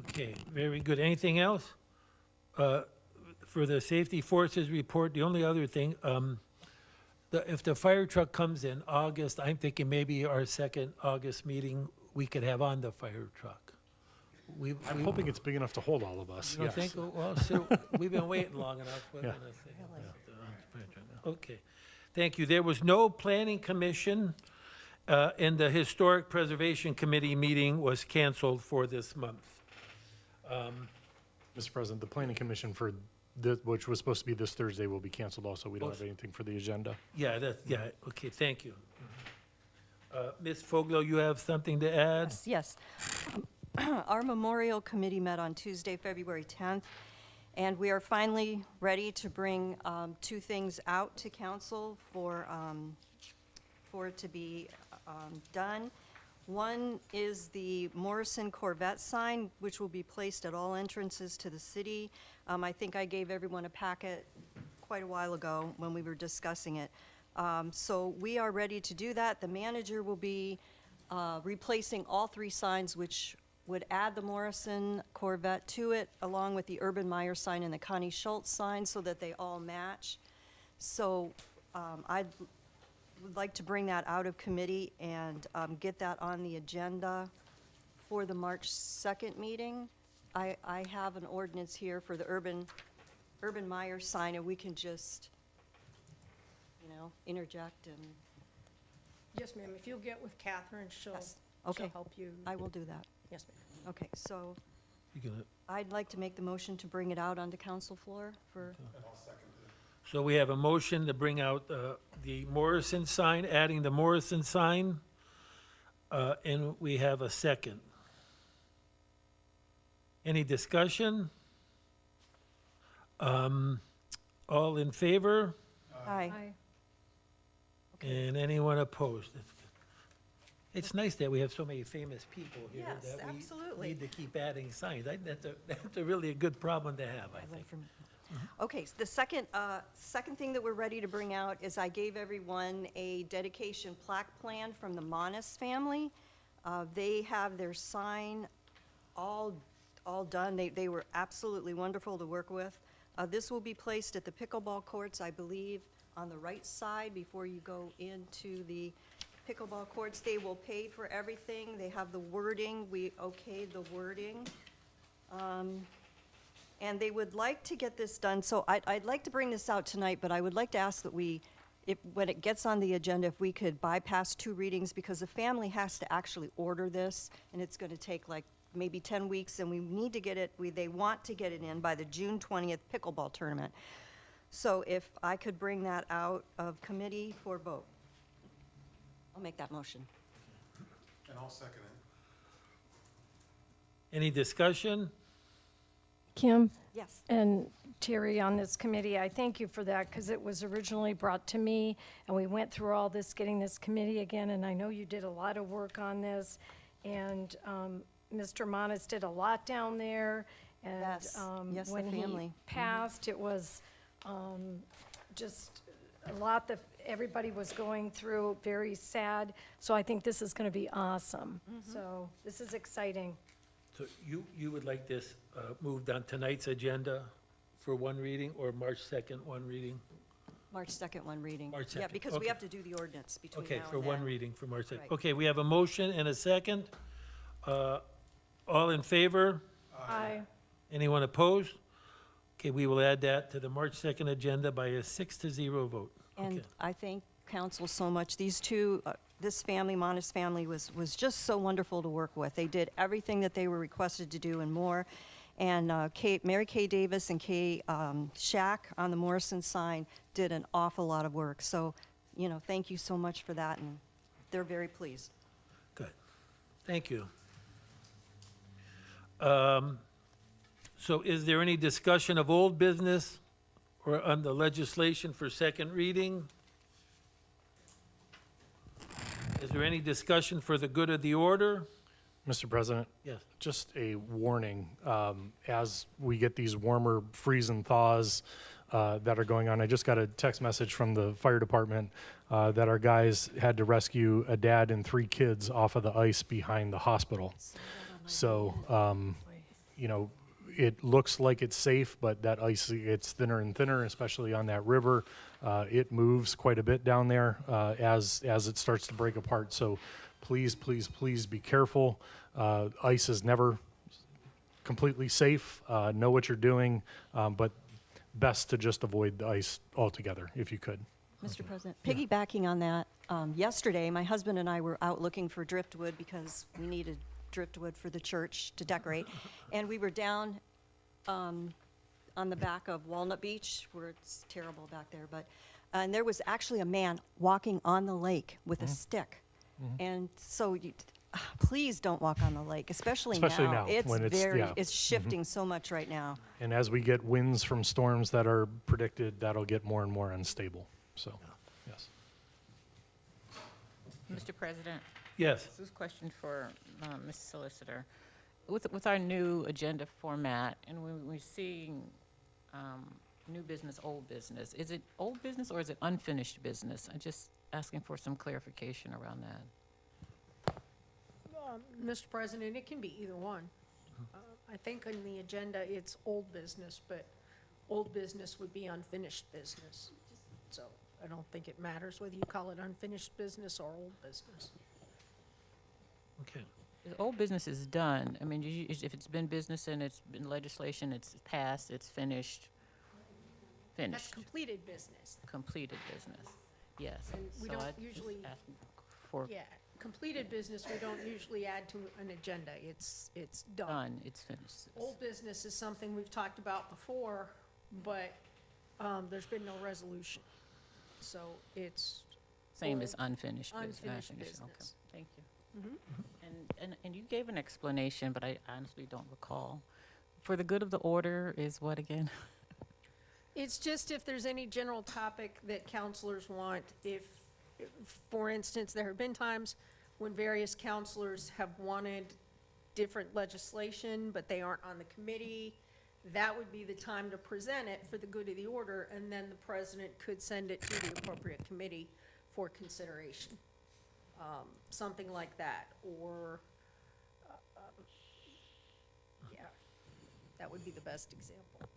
Okay, very good. Anything else? For the Safety Forces report, the only other thing, if the fire truck comes in August, I'm thinking maybe our second August meeting, we could have on the fire truck. I'm hoping it's big enough to hold all of us, You don't yes. think? Well, so, we've been waiting long enough. What Yeah. can I say? Okay, thank you. There was no planning commission, and the Historic Preservation Committee meeting was canceled for this month. Mr. President, the planning commission which was supposed to be this Thursday will be canceled also. We don't have anything for the agenda. Yeah, okay, thank you. Ms. Foglo, you have something to add? Yes. Our Memorial Committee met on Tuesday, February 10th, and we are finally ready to bring two things out to council for it to be done. One is the Morrison Corvette sign, which will be placed at all entrances to the city. I think I gave everyone a packet quite a while ago when we were discussing it. So we are ready to do that. The manager will be replacing all three signs, which would add the Morrison Corvette to it, along with the Urban Meyer sign and the Connie Schultz sign, so that they all match. So I would like to bring that out of committee and get that on the agenda for the March 2nd meeting. I have an ordinance here for the Urban Meyer sign, and we can just, interject and, Yes, ma'am, if you'll get with Catherine, she'll Yes. Okay. help you. I will do that. Yes, ma'am. Okay, so You gonna- I'd like to make the motion to bring it out onto council floor for, So we have a motion to bring out the Morrison sign, adding the Morrison sign, and we have a second. Any discussion? All in favor? aye. And anyone opposed? It's nice that we have so many famous people here Yes, that we absolutely. need to keep adding signs. That's a really a good problem to have, I think. Okay, so the second thing that we're ready to bring out is I gave everyone a dedication plaque plan from the Monas family. They have their sign all done. They were absolutely wonderful to work with. This will be placed at the pickleball courts, I believe, on the right side before you go into the pickleball courts. They will pay for everything. They have the wording. We okayed the wording. And they would like to get this done, so I'd like to bring this out tonight, but I would like to ask that when it gets on the agenda, if we could bypass 2 readings, because the family has to actually order this, and it's gonna take like maybe 10 weeks, and we need to get it, they want to get it in by the June 20th pickleball tournament. So if I could bring that out of committee for vote. I'll make that motion. And I'll second it. Any discussion? Kim Yes. and Terry on this committee, I thank you for that, because it was originally brought to me, and we went through all this, getting this committee again, and I know you did a lot of work on this, and Mr. Monas did a lot down there, and Yes. Yes, the when he family. passed, it was just a lot that everybody was going through, very sad, so I think this is going to be awesome. So this is exciting. So you would like this moved on tonight's agenda for 1 reading, or March 2nd, 1 reading? March 2nd, 1 reading. March Yeah, 2nd, because we okay. have to do the ordinance between now Okay, and for 1 then. reading for March 2nd. Right. Okay, we have a motion and a second. All in favor? Aye. Anyone opposed? Okay, we will add that to the March 2nd agenda by a 6-0 vote. And Okay. I thank council so much. These two, this family, Monas family, was just so wonderful to work with. They did everything that they were requested to do and more. And Mary Kay Davis and Kay Shack on the Morrison sign did an awful lot of work. So, thank you so much for that, and they're very pleased. Good. Thank you. So is there any discussion of old business or on the legislation for second reading? Is there any discussion for the good of the order? Mr. President, Yes. just a warning, as we get these warmer freeze and thaws that are going on. I just got a text message from the fire department that our guys had to rescue a dad and 3 kids off of the ice behind the hospital. So, it looks like it's safe, but that ice, it's thinner and thinner, especially on that river. It moves quite a bit down there as it starts to break apart. So please, please, please be careful. Ice is never completely safe. Know what you're doing, but best to just avoid the ice altogether if you could. Mr. President, piggybacking on that, yesterday, my husband and I were out looking for driftwood because we needed driftwood for the church to decorate. And we were down on the back of Walnut Beach, where it's terrible back there, and there was actually a man walking on the lake with a stick. And so please don't walk on the lake, especially now. Especially now, when it's- It's shifting so much right now. And as we get winds from storms that are predicted, that'll get more and more unstable. So, yes. Mr. President, Yes. this is a question for Ms. Solicitor. With our new agenda format, and when we're seeing new business, old business, is it old business or is it unfinished business? I'm just asking for some clarification around that. Mr. President, it can be either one. I think on the agenda, it's old business, but old business would be unfinished business. So I don't think it matters whether you call it unfinished business or old business. Okay. The old business is done. I mean, if it's been business and it's been legislation, it's passed, it's finished, That's finished, completed business. completed business. Yes. And we So don't I just usually- asking for Yeah, completed business, we don't usually add to an agenda. It's done. done, it's finished. Old business is something we've talked about before, but there's been no resolution. So it's Same as old, unfinished business. unfinished Okay, business. thank you. And you gave an explanation, but I honestly don't recall. For the good of the order is what again? It's just if there's any general topic that counselors want, if, for instance, there have been times when various counselors have wanted different legislation, but they aren't on the committee, that would be the time to present it for the good of the order, and then the president could send it to the appropriate committee for consideration. Something like that, or, yeah, that would be the best example.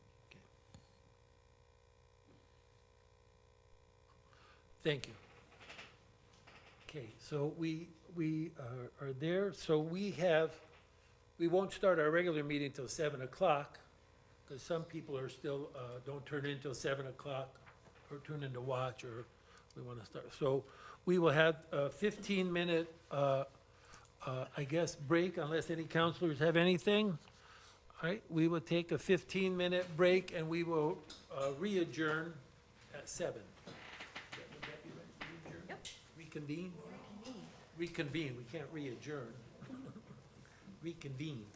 Thank you. Okay, so we are there, so we won't start our regular meeting till 7 o'clock, because some people are still, don't turn in till 7 o'clock, or turn in to watch, or we want to start. So we will have a 15-minute, I guess, break, unless any counselors have anything. All right, we will take a 15-minute break, and we will re-adjourn at 7. Would that be right? Re-adjourn? Yep. Reconvene? Reconvene, we can't re-adjourn. Reconvene.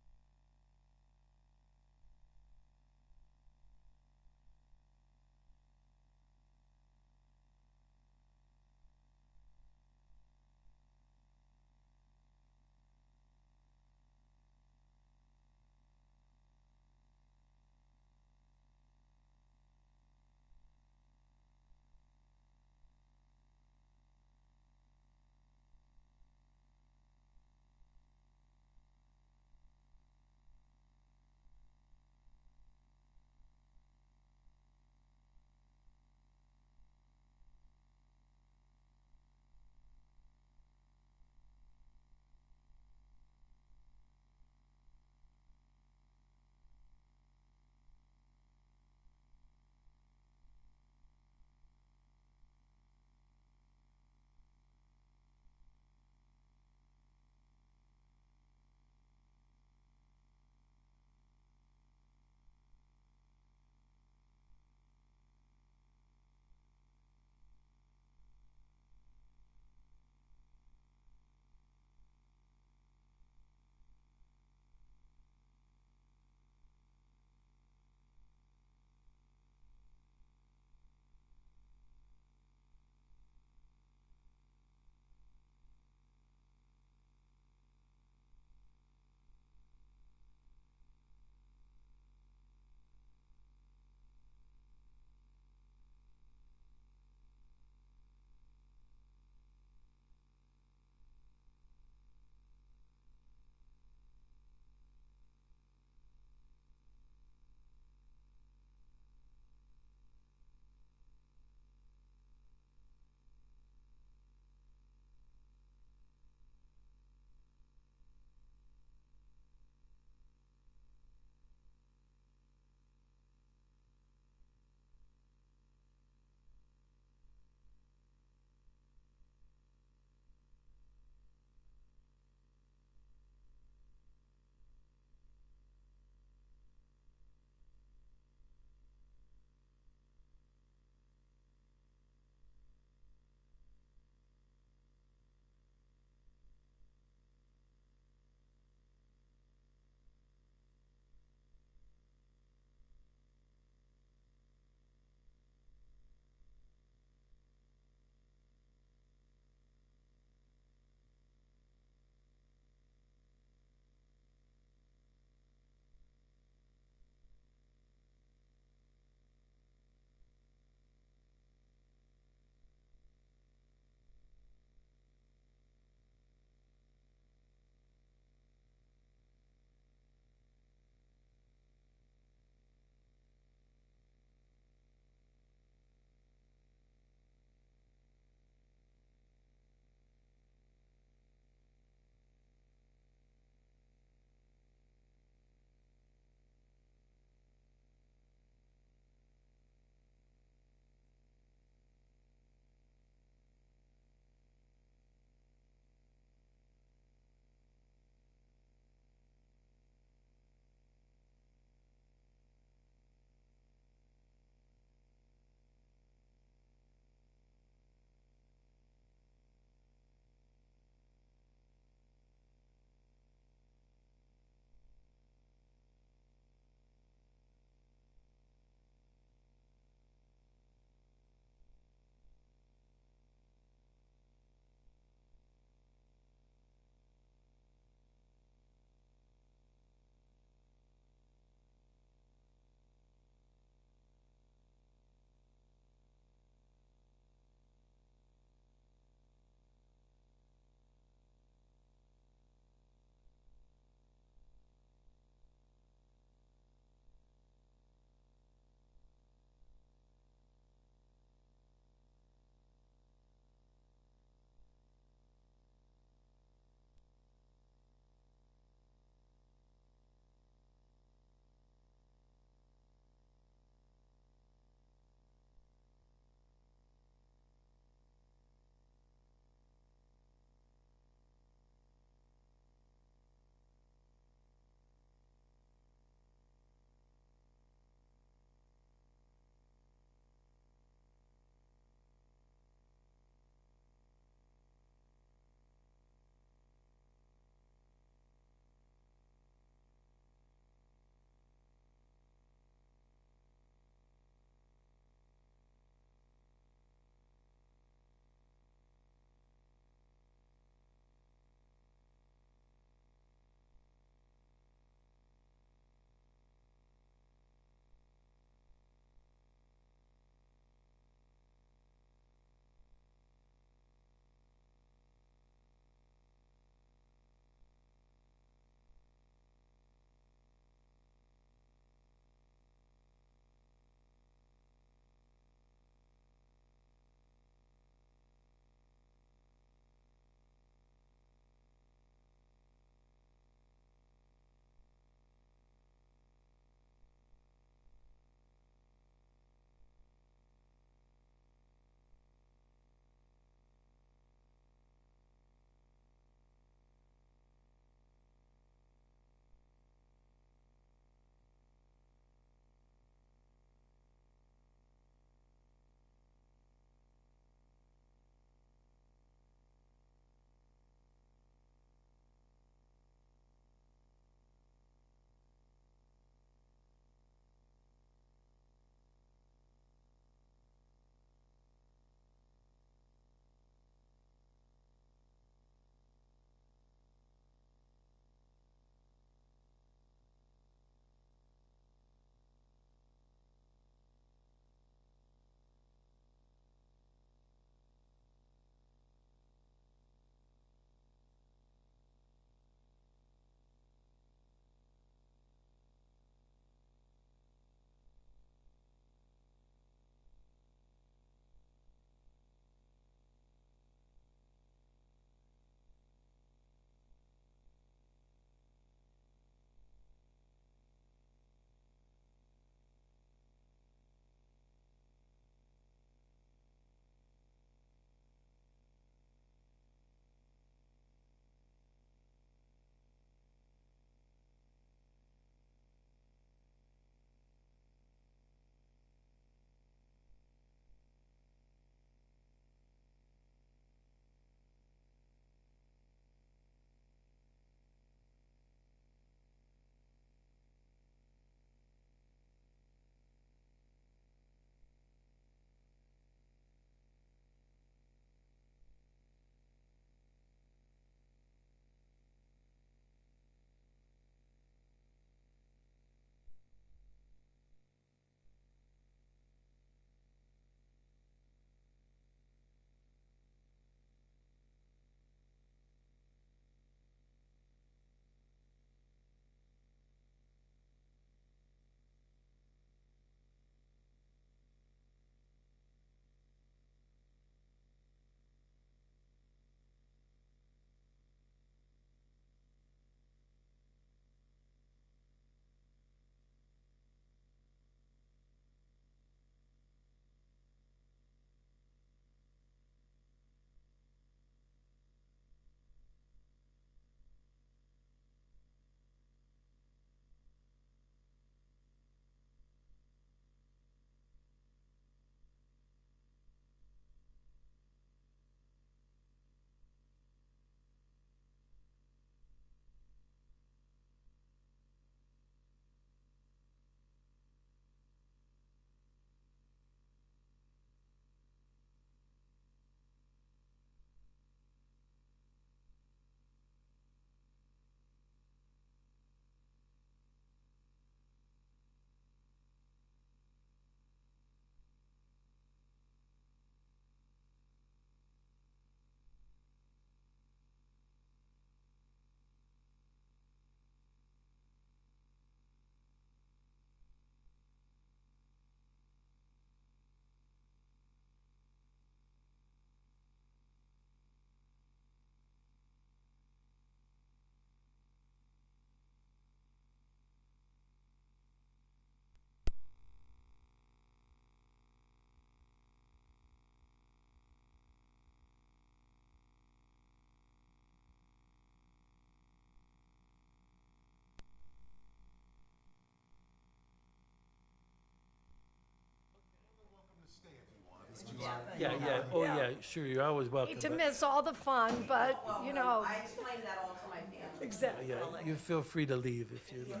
Yeah, yeah, oh, yeah, sure, you're always welcome. Hate to but- miss all the fun, but, you know, I explained that all to my family. exactly. Yeah, you feel free to leave if you like.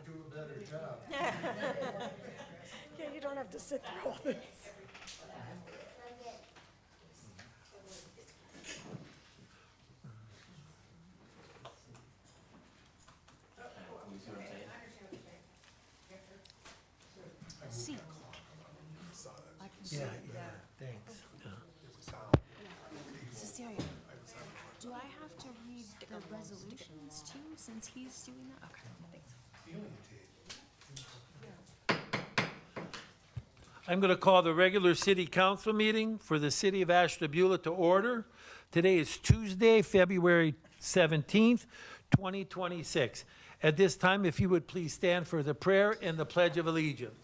Do a better job. Yeah, you don't have to sit through all this. Yeah, yeah, thanks. Yeah. Cecilia, do I have to read the resolutions too, since he's doing that? Okay, thanks. I'm going to call the regular city council meeting for the city of Ashtabula to order. Today is Tuesday, February 17th, 2026. At this time, if you would please stand for the prayer and the Pledge of Allegiance.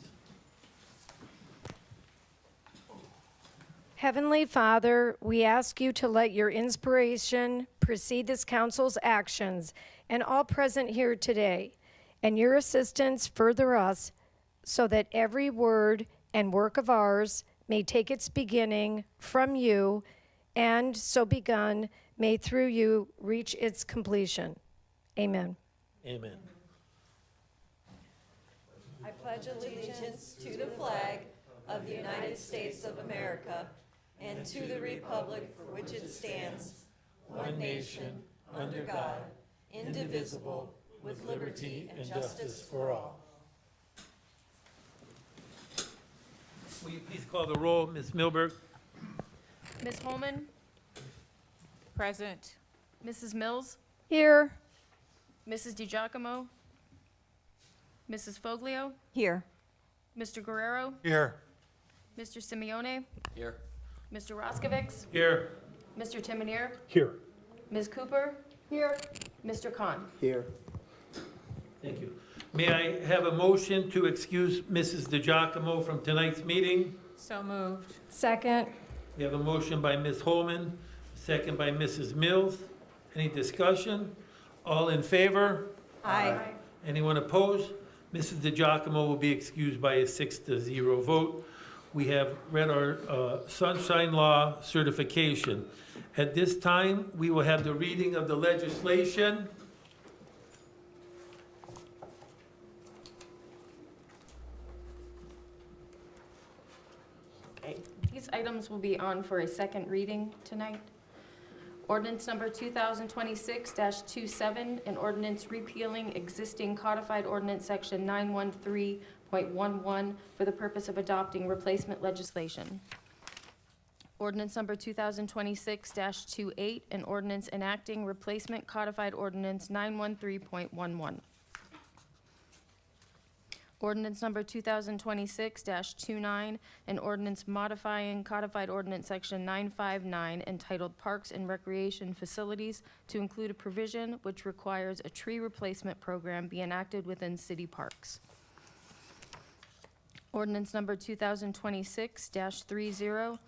Heavenly Father, we ask you to let your inspiration precede this council's actions and all present here today, and your assistance further us so that every word and work of ours may take its beginning from you, and so begun, may through you reach its completion. Amen. Amen. I pledge allegiance to the flag of the United States of America and to the republic for which it stands, one nation, under God, indivisible, with liberty and justice for all. Will you please call the roll, Ms. Milberg? Ms. Holman, Present. Mrs. Mills, Here. Mrs. DiGiacomo, Mrs. Foglio, Here. Mr. Guerrero, Here. Mr. Simeone, Here. Mr. Roskovich, Here. Mr. Timonier, Here. Ms. Cooper. Here. Mr. Khan. Here. Thank you. May I have a motion to excuse Mrs. DiGiacomo from tonight's meeting? So moved. Second. We have a motion by Ms. Holman, second by Mrs. Mills. Any discussion? All in favor? Aye. Anyone opposed? Mrs. DiGiacomo will be excused by a 6-0 vote. We have read our sunshine law certification. At this time, we will have the reading of the legislation. Okay, these items will be on for a second reading tonight. Ordinance number 2026-27, an ordinance repealing existing codified ordinance section 913.11 for the purpose of adopting replacement legislation. Ordinance number 2026-28, an ordinance enacting replacement codified ordinance 913.11. Ordinance number 2026-29, an ordinance modifying codified ordinance section 959 entitled Parks and Recreation Facilities to include a provision which requires a tree replacement program be enacted within city parks. Ordinance number 2026-30,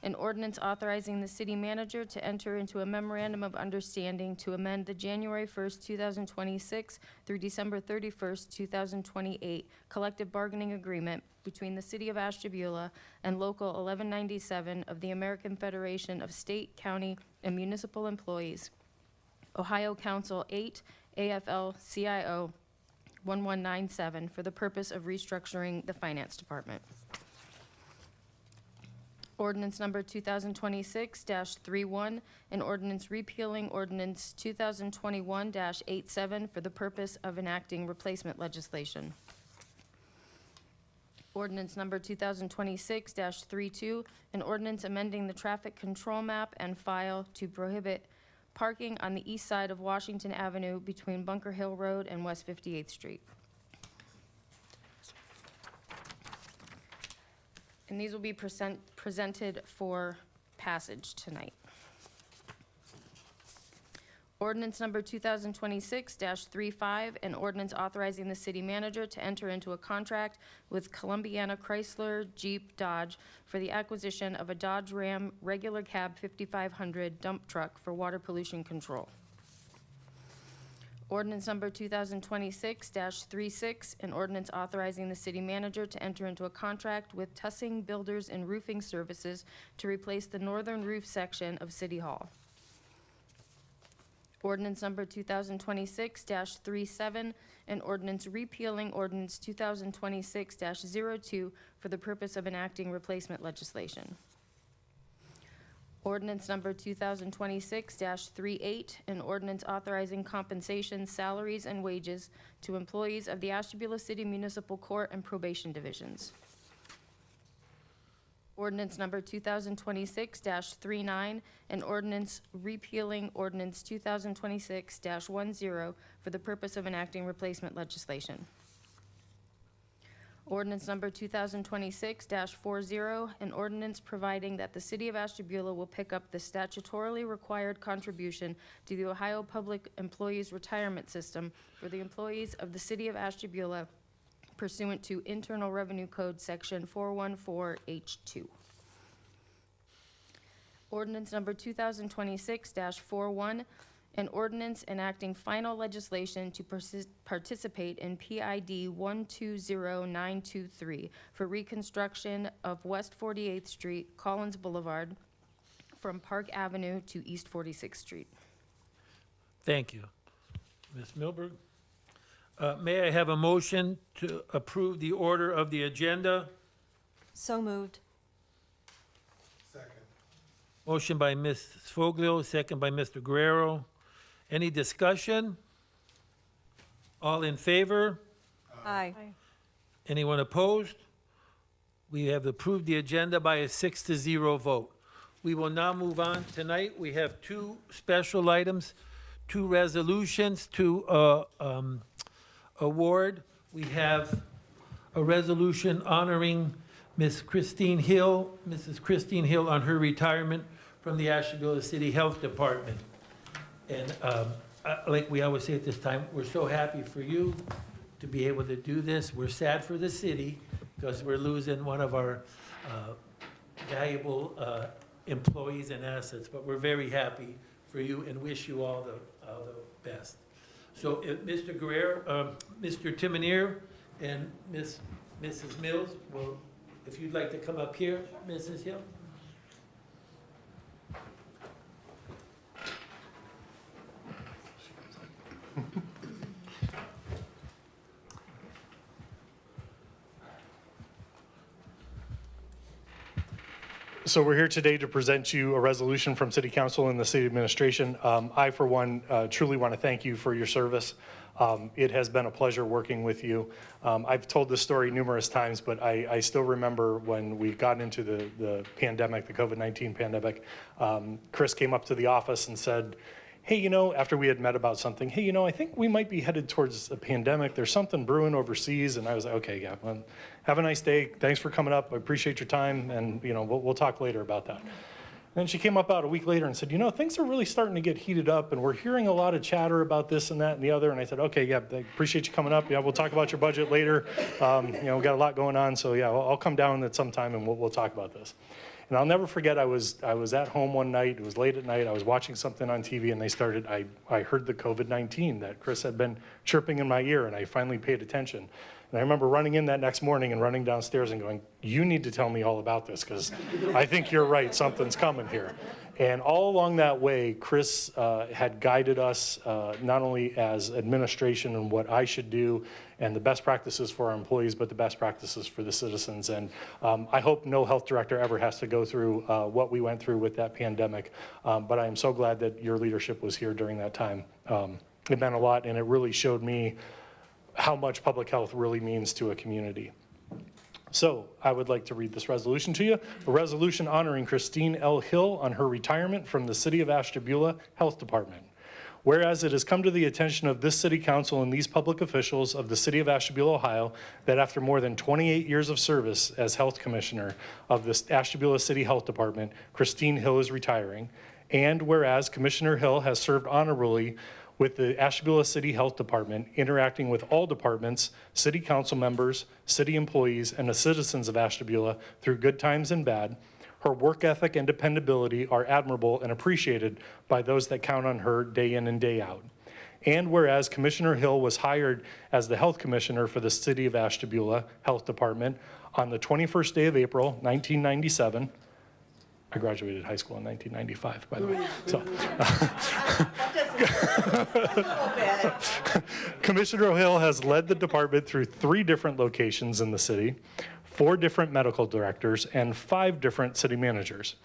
an ordinance authorizing the city manager to enter into a memorandum of understanding to amend the January 1st, 2026 through December 31st, 2028 collective bargaining agreement between the City of Ashtabula and Local 1197 of the American Federation of State, County, and Municipal Employees, Ohio Council 8, AFL-CIO 1197, for the purpose of restructuring the Finance Department. Ordinance number 2026-31, an ordinance repealing ordinance 2021-87 for the purpose of enacting replacement legislation. Ordinance number 2026-32, an ordinance amending the traffic control map and file to prohibit parking on the east side of Washington Avenue between Bunker Hill Road and West 58th Street. And these will be presented for passage tonight. Ordinance number 2026-35, an ordinance authorizing the city manager to enter into a contract with Columbiana Chrysler Jeep Dodge for the acquisition of a Dodge Ram regular cab 5500 dump truck for water pollution control. Ordinance number 2026-36, an ordinance authorizing the city manager to enter into a contract with Tussing Builders and Roofing Services to replace the northern roof section of City Hall. Ordinance number 2026-37, an ordinance repealing ordinance 2026-02 for the purpose of enacting replacement legislation. Ordinance number 2026-38, an ordinance authorizing compensation, salaries, and wages to employees of the Ashtabula City Municipal Court and Probation Divisions. Ordinance number 2026-39, an ordinance repealing ordinance 2026-10 for the purpose of enacting replacement legislation. Ordinance number 2026-40, an ordinance providing that the City of Ashtabula will pick up the statutorily required contribution to the Ohio Public Employees Retirement System for the employees of the City of Ashtabula pursuant to Internal Revenue Code Section 414H2. Ordinance number 2026-41, an ordinance enacting final legislation to participate in PID 120923 for reconstruction of West 48th Street, Collins Boulevard, from Park Avenue to East 46th Street. Thank you. Ms. Milberg? May I have a motion to approve the order of the agenda? So moved. Second. Motion by Ms. Foglio, second by Mr. Guerrero. Any discussion? All in favor? Aye. Anyone opposed? We have approved the agenda by a 6-0 vote. We will now move on. Tonight, we have two special items, two resolutions to award. We have a resolution honoring Mrs. Christine Hill on her retirement from the Ashtabula City Health Department. And like we always say at this time, we're so happy for you to be able to do this. We're sad for the city because we're losing one of our valuable employees and assets, but we're very happy for you and wish you all the best. So Mr. Guerrero, Mr. Timonier and Mrs. Mills, will, if you'd like to come up here, Mrs. Hill. So we're here today to present you a resolution from City Council and the City Administration. I, for one, truly want to thank you for your service. It has been a pleasure working with you. I've told this story numerous times, but I still remember when we got into the pandemic, the COVID-19 pandemic, Chris came up to the office and said, hey, you know, after we had met about something, hey, you know, I think we might be headed towards a pandemic. There's something brewing overseas. And I was like, okay, yeah, well, have a nice day. Thanks for coming up. I appreciate your time. And, you know, we'll talk later about that. Then she came up about a week later and said, you know, things are really starting to get heated up and we're hearing a lot of chatter about this and that and the other. And I said, okay, yeah, I appreciate you coming up. Yeah, we'll talk about your budget later. You know, we got a lot going on. So yeah, I'll come down at some time and we'll talk about this. And I'll never forget, I was at home one night, it was late at night, I was watching something on TV and they started, I heard the COVID-19 that Chris had been chirping in my ear and I finally paid attention. And I remember running in that next morning and running downstairs and going, you need to tell me all about this because I think you're right, something's coming here. And all along that way, Chris had guided us not only as administration and what I should do and the best practices for our employees, but the best practices for the citizens. And I hope no health director ever has to go through what we went through with that pandemic. But I am so glad that your leadership was here during that time. It meant a lot, and it really showed me how much public health really means to a community. So I would like to read this resolution to you. A resolution honoring Christine L. Hill on her retirement from the City of Ashtabula Health Department. Whereas it has come to the attention of this City Council and these public officials of the City of Ashtabula, Ohio, that after more than 28 years of service as Health Commissioner of the Ashtabula City Health Department, Christine Hill is retiring. And whereas Commissioner Hill has served honorably with the Ashtabula City Health Department, interacting with all departments, city council members, city employees, and the citizens of Ashtabula through good times and bad, her work ethic and dependability are admirable and appreciated by those that count on her day in and day out. And whereas Commissioner Hill was hired as the Health Commissioner for the City of Ashtabula Health Department on the 21st day of April, 1997. I graduated high school in 1995, by the way. So, Commissioner Hill has led the department through 3 different locations in the city, 4 different medical directors, and 5 different city managers.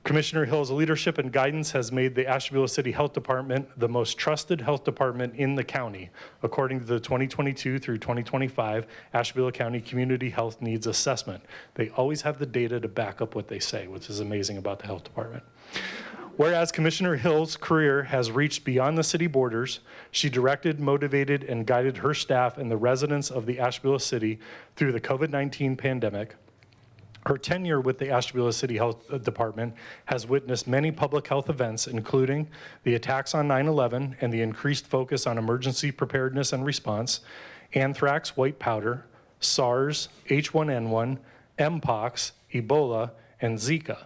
Commissioner Hill's leadership and guidance has made the Ashtabula City Health Department the most trusted health department in the county, according to the 2022 through 2025 Ashtabula County Community Health Needs Assessment. They always have the data to back up what they say, which is amazing about the health department. Whereas Commissioner Hill's career has reached beyond the city borders, she directed, motivated, and guided her staff and the residents of the Ashtabula City through the COVID-19 pandemic. Her tenure with the Ashtabula City Health Department has witnessed many public health events, including the attacks on 9/11 and the increased focus on emergency preparedness and response, anthrax, white powder, SARS, H1N1, Mpox, Ebola, and Zika.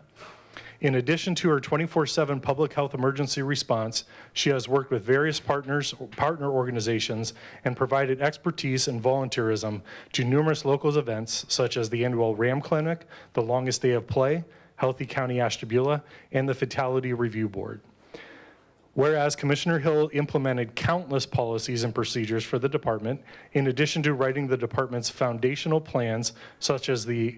In addition to her 24/7 public health emergency response, she has worked with various partner organizations and provided expertise and volunteerism to numerous local events such as the annual RAM Clinic, the Longest Day of Play, Healthy County Ashtabula, and the Fatality Review Board. Whereas Commissioner Hill implemented countless policies and procedures for the department, in addition to writing the department's foundational plans such as the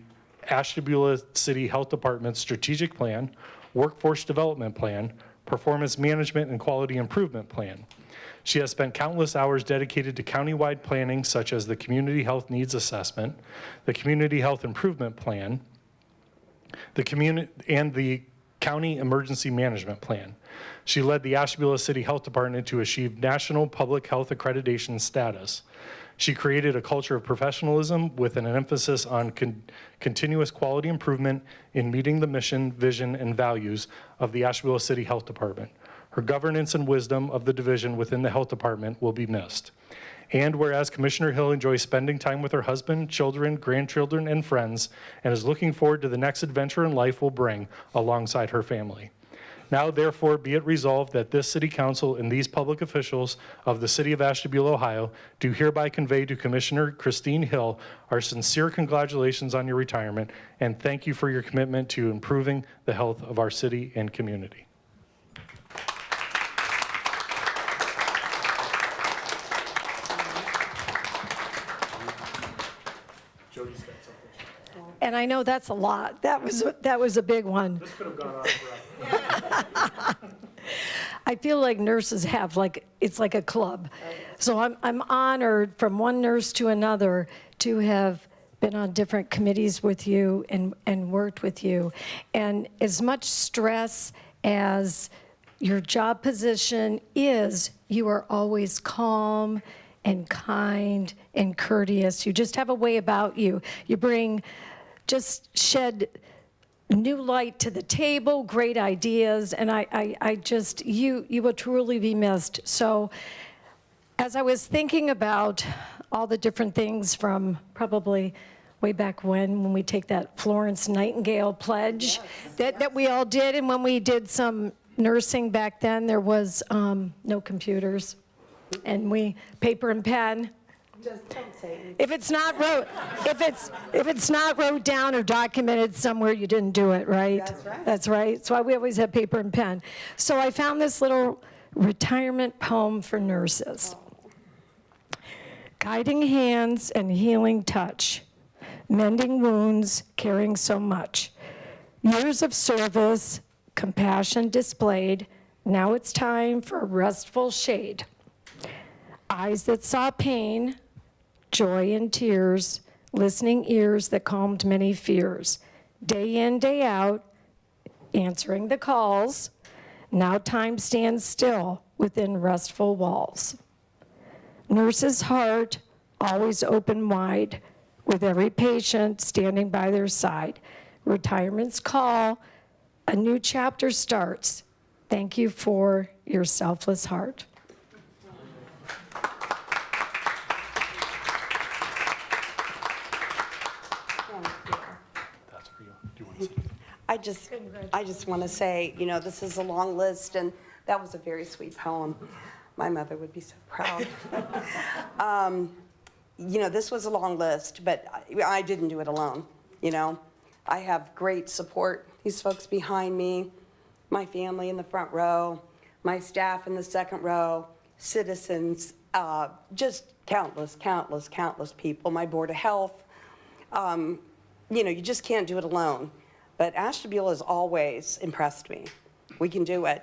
Ashtabula City Health Department's strategic plan, workforce development plan, performance management and quality improvement plan. She has spent countless hours dedicated to countywide planning such as the Community Health Needs Assessment, the Community Health Improvement Plan, the County Emergency Management Plan. She led the Ashtabula City Health Department to achieve National Public Health Accreditation status. She created a culture of professionalism with an emphasis on continuous quality improvement in meeting the mission, vision, and values of the Ashtabula City Health Department. Her governance and wisdom of the division within the health department will be missed. And whereas Commissioner Hill enjoys spending time with her husband, children, grandchildren, and friends, and is looking forward to the next adventure in life will bring alongside her family. Now, therefore, be it resolved that this city council and these public officials of the city of Ashtabula, Ohio, do hereby convey to Commissioner Christine Hill our sincere congratulations on your retirement, and thank you for your commitment to improving the health of our city and community. And I know that's a lot. That was a big one. This could have gone on forever. I feel like nurses have it's like a club. So I'm honored from one nurse to another to have been on different committees with you and worked with you. And as much stress as your job position is, you are always calm and kind and courteous. You just have a way about you. You just shed new light to the table, great ideas, and you will truly be missed. So as I was thinking about all the different things from probably way back when we take that Florence Nightingale pledge that we all did, and when we did some nursing back then, there was no computers, and paper and pen. Just don't say it. If it's not wrote down or documented somewhere, you didn't do it, right? That's right. That's right. So we always have paper and pen. So I found this little retirement poem for nurses. Guiding hands and healing touch, mending wounds, caring so much. Years of service, compassion displayed. Now it's time for a restful shade. Eyes that saw pain, joy and tears, listening ears that calmed many fears. Day in, day out, answering the calls. Now time stands still within restful walls. Nurse's heart always open wide, with every patient standing by their side. Retirement's call, a new chapter starts. Thank you for your selfless heart. That's for you. Do you want to say? I just want to say, this is a long list, and that was a very sweet poem. My mother would be so proud. You know, this was a long list, but I didn't do it alone, you know? I have great support, these folks behind me, my family in the front row, my staff in the second row, citizens, just countless people, my Board of Health. You know, you just can't do it alone. But Ashtabula has always impressed me. We can do it.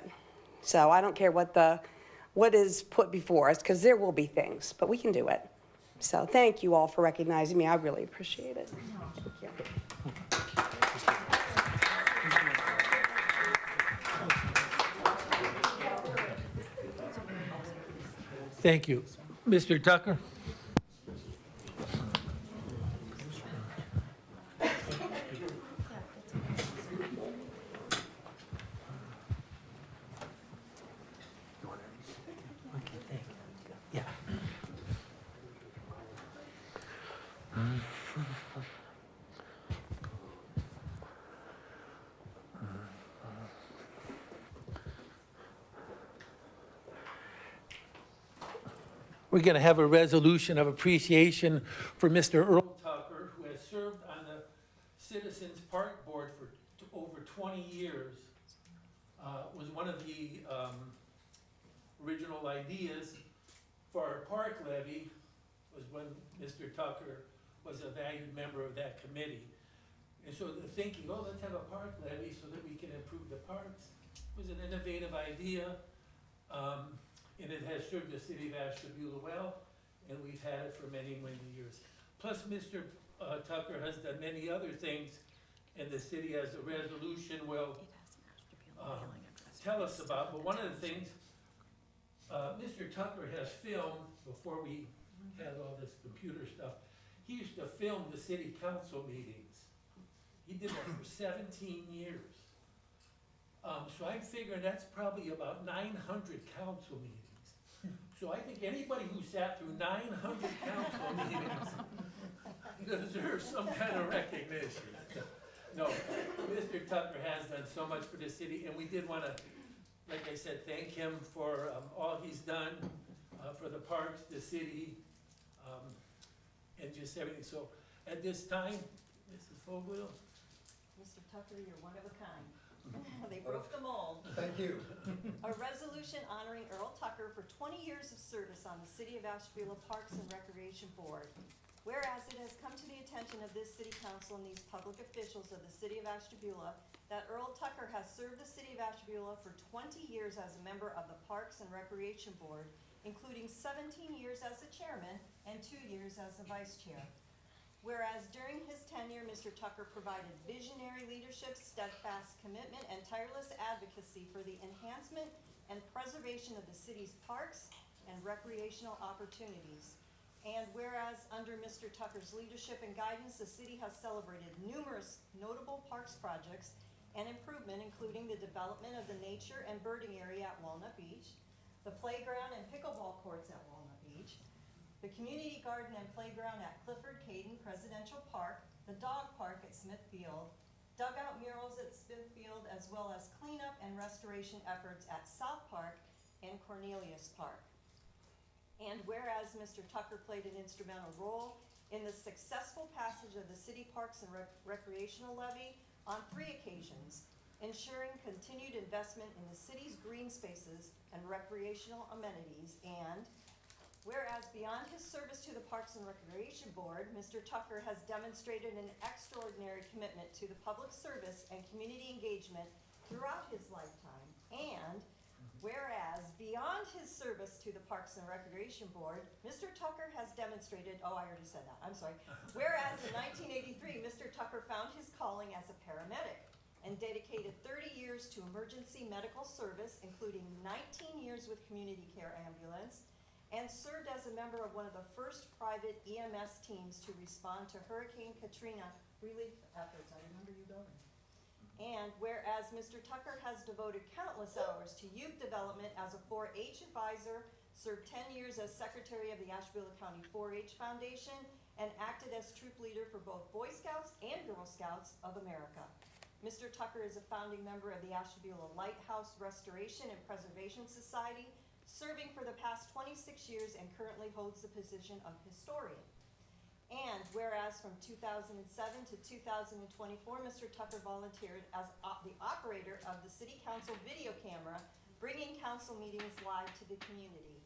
So I don't care what is put before us, because there will be things, but we can do it. So thank you all for recognizing me. I really appreciate it. Thank you. Thank you. Mr. Tucker? Yeah. We're going to have a resolution of appreciation for Mr. Earl Tucker, who has served on the Citizens Park Board for over 20 years. Was one of the original ideas for our park levy was when Mr. Tucker was a valued member of that committee. And so the thinking, oh, let's have a park levy so that we can improve the parks, was an innovative idea. And it has served the city of Ashtabula well, and we've had it for many, many years. Plus, Mr. Tucker has done many other things, and the city has a resolution will tell us about. But one of the things, Mr. Tucker has filmed, before we had all this computer stuff, he used to film the city council meetings. He did that for 17 years. So I'm figuring that's probably about 900 council meetings. So I think anybody who sat through 900 council meetings deserves some kind of recognition. No, Mr. Tucker has done so much for the city, and we did want to, like I said, thank him for all he's done for the parks, the city, and just everything. So at this time, Mrs. Foglio. Mr. Tucker, you're one of a kind. They broke the mold. Thank you. A resolution honoring Earl Tucker for 20 years of service on the City of Ashtabula Parks and Recreation Board. Whereas it has come to the attention of this city council and these public officials of the City of Ashtabula that Earl Tucker has served the City of Ashtabula for 20 years as a member of the Parks and Recreation Board, including 17 years as the chairman and 2 years as the vice chair. Whereas during his tenure, Mr. Tucker provided visionary leadership, steadfast commitment, and tireless advocacy for the enhancement and preservation of the city's parks and recreational opportunities. And whereas under Mr. Tucker's leadership and guidance, the city has celebrated numerous notable parks projects and improvement, including the development of the nature and birding area at Walnut Beach, the playground and pickleball courts at Walnut Beach, the community garden and playground at Clifford Caden Presidential Park, the dog park at Smithfield, dugout murals at Smithfield, as well as cleanup and restoration efforts at South Park and Cornelius Park. And whereas Mr. Tucker played an instrumental role in the successful passage of the City Parks and Recreational Levy on 3 occasions, ensuring continued investment in the city's green spaces and recreational amenities, and whereas beyond his service to the Parks and Recreation Board, Mr. Tucker has demonstrated an extraordinary commitment to the public service and community engagement throughout his lifetime. And whereas beyond his service to the Parks and Recreation Board, Mr. Tucker has demonstrated, oh, I already said that, I'm sorry. Whereas in 1983, Mr. Tucker found his calling as a paramedic and dedicated 30 years to emergency medical service, including 19 years with Community Care Ambulance, and served as a member of one of the first private EMS teams to respond to Hurricane Katrina relief efforts. I remember you going. And whereas Mr. Tucker has devoted countless hours to youth development as a 4-H advisor, served 10 years as secretary of the Ashtabula County 4-H Foundation, and acted as troop leader for both Boy Scouts and Girl Scouts of America. Mr. Tucker is a founding member of the Ashtabula Lighthouse Restoration and Preservation Society, serving for the past 26 years and currently holds the position of historian. And whereas from 2007 to 2024, Mr. Tucker volunteered as the operator of the City Council video camera, bringing council meetings live to the community.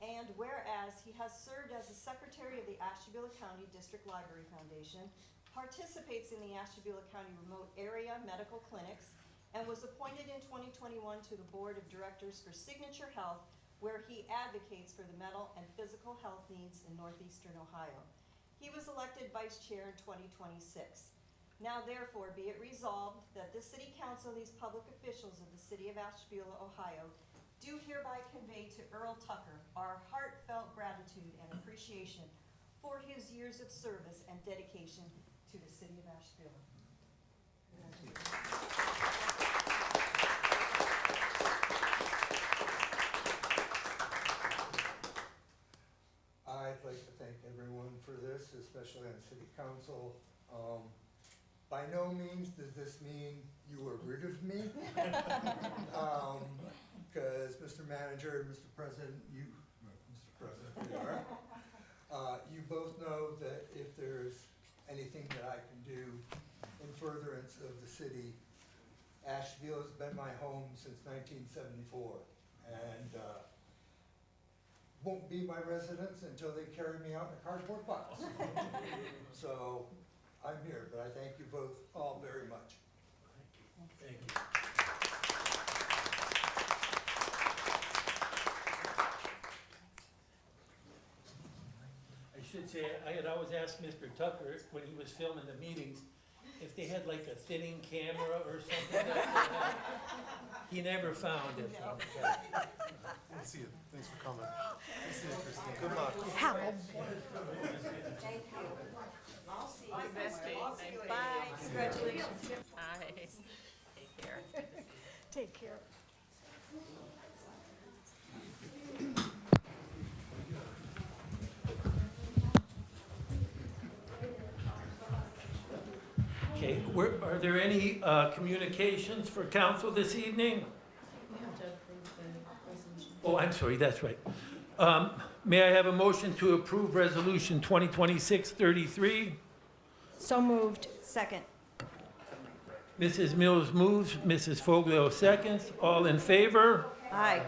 And whereas he has served as the secretary of the Ashtabula County District Library Foundation, participates in the Ashtabula County Remote Area Medical Clinics, and was appointed in 2021 to the Board of Directors for Signature Health, where he advocates for the mental and physical health needs in northeastern Ohio. He was elected vice chair in 2026. Now therefore be it resolved that the City Council and these public officials of the City of Ashtabula, Ohio, do hereby convey to Earl Tucker our heartfelt gratitude and appreciation for his years of service and dedication to the City of Ashtabula. I'd like to thank everyone for this, especially on City Council. By no means does this mean you were rid of me. Because Mr. Manager and Mr. President, you are. You both know that if there's anything that I can do in furtherance of the city, Ashtabula's been my home since 1974. And won't be my residence until they carry me out in a cardboard box. So I'm here, but I thank you both all very much. Thank you. I should say, I had always asked Mr. Tucker, when he was filming the meetings, if they had like a thinning camera or something like that. He never found it. Good to see you. Thanks for coming. Good to see you, Christine. Good luck. Thank you. I'll see you. Best day. I'll see you. Nice Bye. Congratulations. Hi. Take care. Take care. Okay, are there any communications for council this evening? Oh, I'm sorry, that's right. May I have a motion to approve Resolution 2026-33? So moved. Second. Mrs. Mills moves, Mrs. Foglio seconds. All in favor? Aye.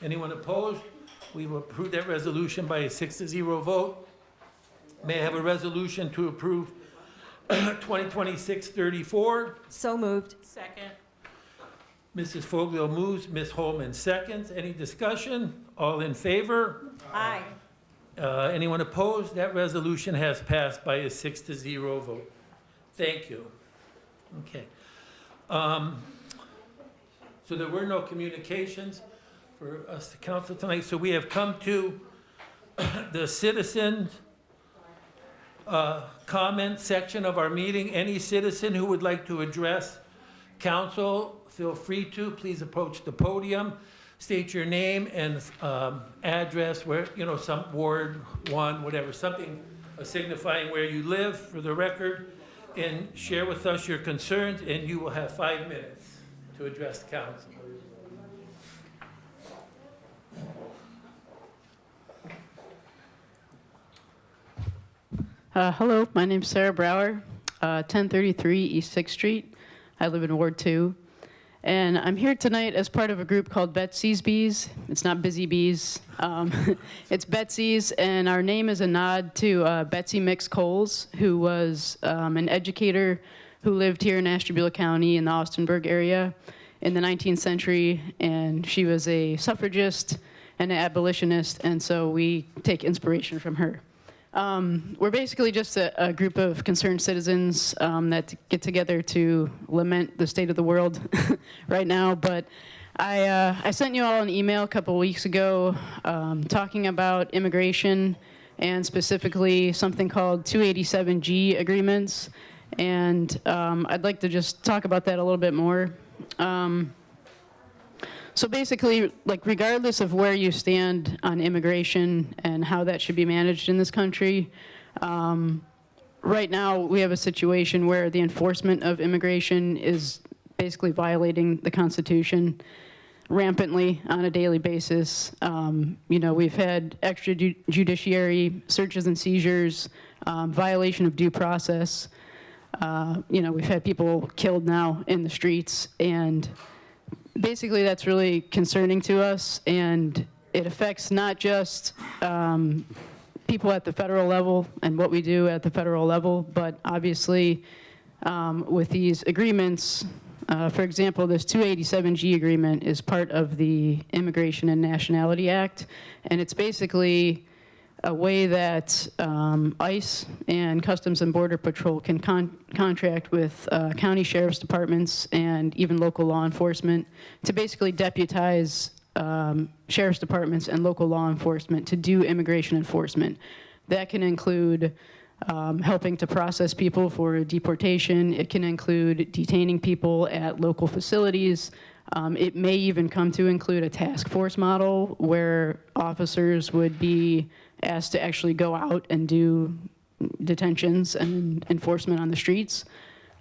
Anyone opposed? We will approve that resolution by a 6-0 vote. May I have a resolution to approve 2026-34? So moved. Second. Mrs. Foglio moves, Ms. Holman seconds. Any discussion? All in favor? Aye. Anyone opposed? That resolution has passed by a 6-0 vote. Thank you. Okay. So there were no communications for us to council tonight, so we have come to the citizen comment section of our meeting. Any citizen who would like to address council, feel free to. Please approach the podium, state your name and address, where, you know, some Ward 1, whatever, something signifying where you live for the record, and share with us your concerns, and you will have 5 minutes to address the council. Hello, my name's Sarah Brower, 1033 East 6th Street. I live in Ward 2. And I'm here tonight as part of a group called Betsy's Bees. It's not Busy Bees. It's Betsy's, and our name is a nod to Betsy Mix Coles, who was an educator who lived here in Ashtabula County in the Austinburg area in the 19th century, and she was a suffragist and an abolitionist, and so we take inspiration from her. We're basically just a group of concerned citizens that get together to lament the state of the world right now. But I sent you all an email a couple weeks ago talking about immigration and specifically something called 287G agreements. And I'd like to just talk about that a little bit more. So basically, like, regardless of where you stand on immigration and how that should be managed in this country, right now we have a situation where the enforcement of immigration is basically violating the Constitution. rampantly on a daily basis. We've had extrajudiciary searches and seizures, violation of due process. We've had people killed now in the streets, and basically that's really concerning to us, and it affects not just people at the federal level and what we do at the federal level, but obviously with these agreements, for example, this 287G agreement is part of the Immigration and Nationality Act, and it's basically a way that ICE and Customs and Border Patrol can contract with county sheriff's departments and even local law enforcement to basically deputize sheriff's departments and local law enforcement to do immigration enforcement. That can include helping to process people for deportation. It can include detaining people at local facilities. It may even come to include a task force model where officers would be asked to actually go out and do detentions and enforcement on the streets.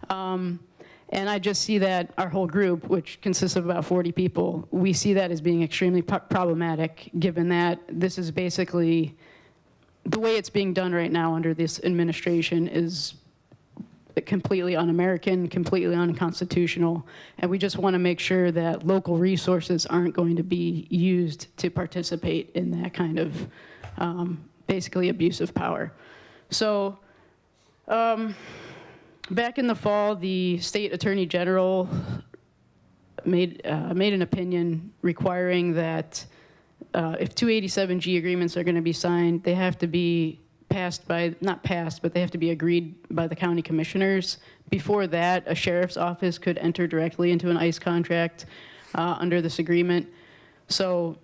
And I just see that our whole group, which consists of about 40 people, we see that as being extremely problematic, given that this is basically, the way it's being done right now under this administration is completely un-American, completely unconstitutional, and we just want to make sure that local resources aren't going to be used to participate in that kind of basically abuse of power. So back in the fall, the state attorney general made an opinion requiring that if 287G agreements are going to be signed, they have to be passed by, not passed, but they have to be agreed by the county commissioners. Before that, a sheriff's office could enter directly into an ICE contract under this agreement. So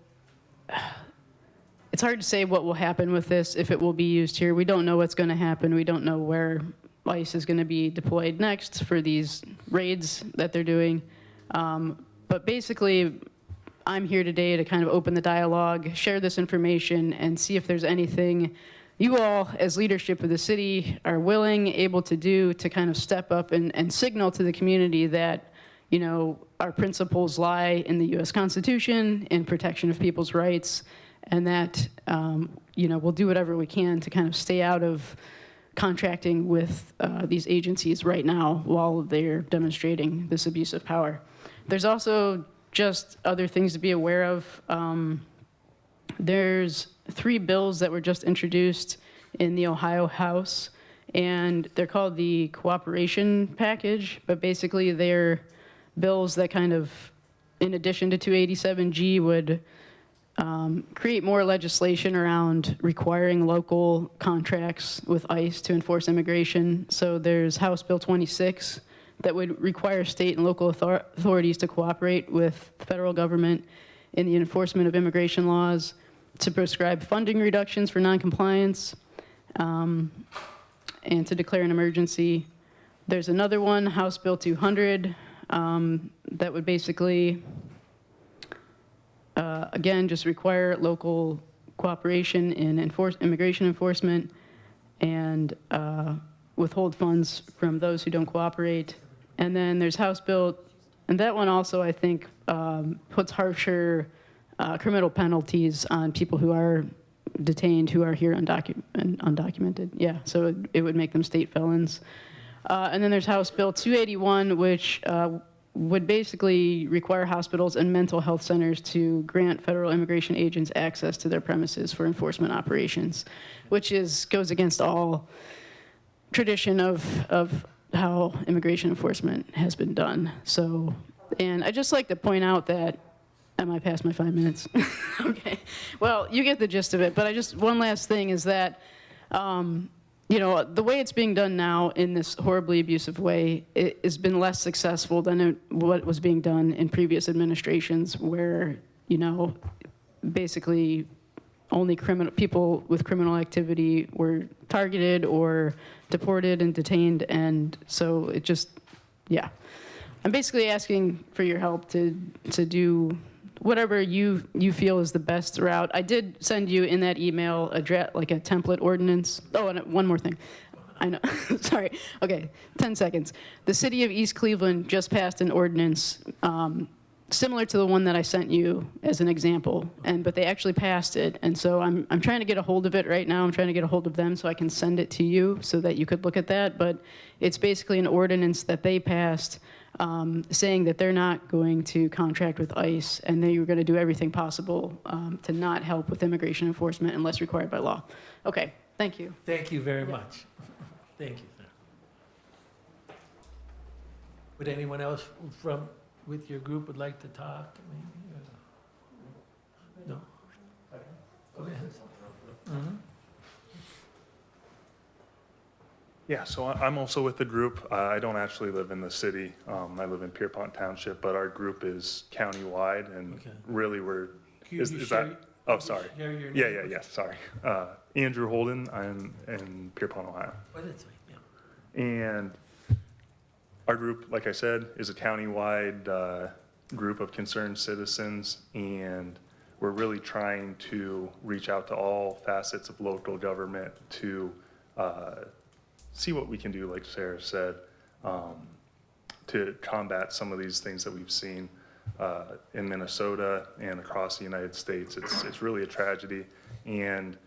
it's hard to say what will happen with this, if it will be used here. We don't know what's going to happen. We don't know where ICE is going to be deployed next for these raids that they're doing. But basically, I'm here today to kind of open the dialogue, share this information, and see if there's anything you all, as leadership of the city, are willing, able to do to kind of step up and signal to the community that, our principles lie in the U.S. Constitution, in protection of people's rights, and that, we'll do whatever we can to kind of stay out of contracting with these agencies right now while they're demonstrating this abuse of power. There's also just other things to be aware of. There's 3 bills that were just introduced in the Ohio House, and they're called the cooperation package, but basically they're bills that kind of, in addition to 287G, would create more legislation around requiring local contracts with ICE to enforce immigration. So there's House Bill 26 that would require state and local authorities to cooperate with the federal government in the enforcement of immigration laws, to prescribe funding reductions for noncompliance, and to declare an emergency. There's another one, House Bill 200, that would basically, again, just require local cooperation in immigration enforcement and withhold funds from those who don't cooperate. And then there's House Bill, and that one also, I think, puts harsher criminal penalties on people who are detained, who are here undocumented. Yeah, so it would make them state felons. And then there's House Bill 281, which would basically require hospitals and mental health centers to grant federal immigration agents access to their premises for enforcement operations, which goes against all tradition of how immigration enforcement has been done. So, and I'd just like to point out that, am I past my 5 minutes? Okay, well, you get the gist of it, but one last thing is that, the way it's being done now in this horribly abusive way, it has been less successful than what was being done in previous administrations where, basically only people with criminal activity were targeted or deported and detained. And so it just, yeah. I'm basically asking for your help to do whatever you feel is the best route. I did send you in that email a template ordinance. Oh, and one more thing. I know, sorry. Okay, 10 seconds. The city of East Cleveland just passed an ordinance similar to the one that I sent you as an example, but they actually passed it, and so I'm trying to get a hold of it right now. I'm trying to get a hold of them so I can send it to you so that you could look at that. But it's basically an ordinance that they passed saying that they're not going to contract with ICE, and they were going to do everything possible to not help with immigration enforcement unless required by law. Okay, thank you. Thank you very much. Thank you, sir. Would anyone else with your group would like to talk? Maybe, no? Go ahead. Mhm. Yeah, so I'm also with the group. I don't actually live in the city. I live in Pierpont Township, but our group is countywide, and Okay. really Can you is share- that? Oh, sorry. share your Yeah, name? sorry. Andrew Holden. I'm in Pierpont, Ohio. Oh, that's right, yeah. And our group, like I said, is a countywide group of concerned citizens, and we're really trying to reach out to all facets of local government to see what we can do, like Sarah said, to combat some of these things that we've seen in Minnesota and across the United States. It's really a tragedy. And,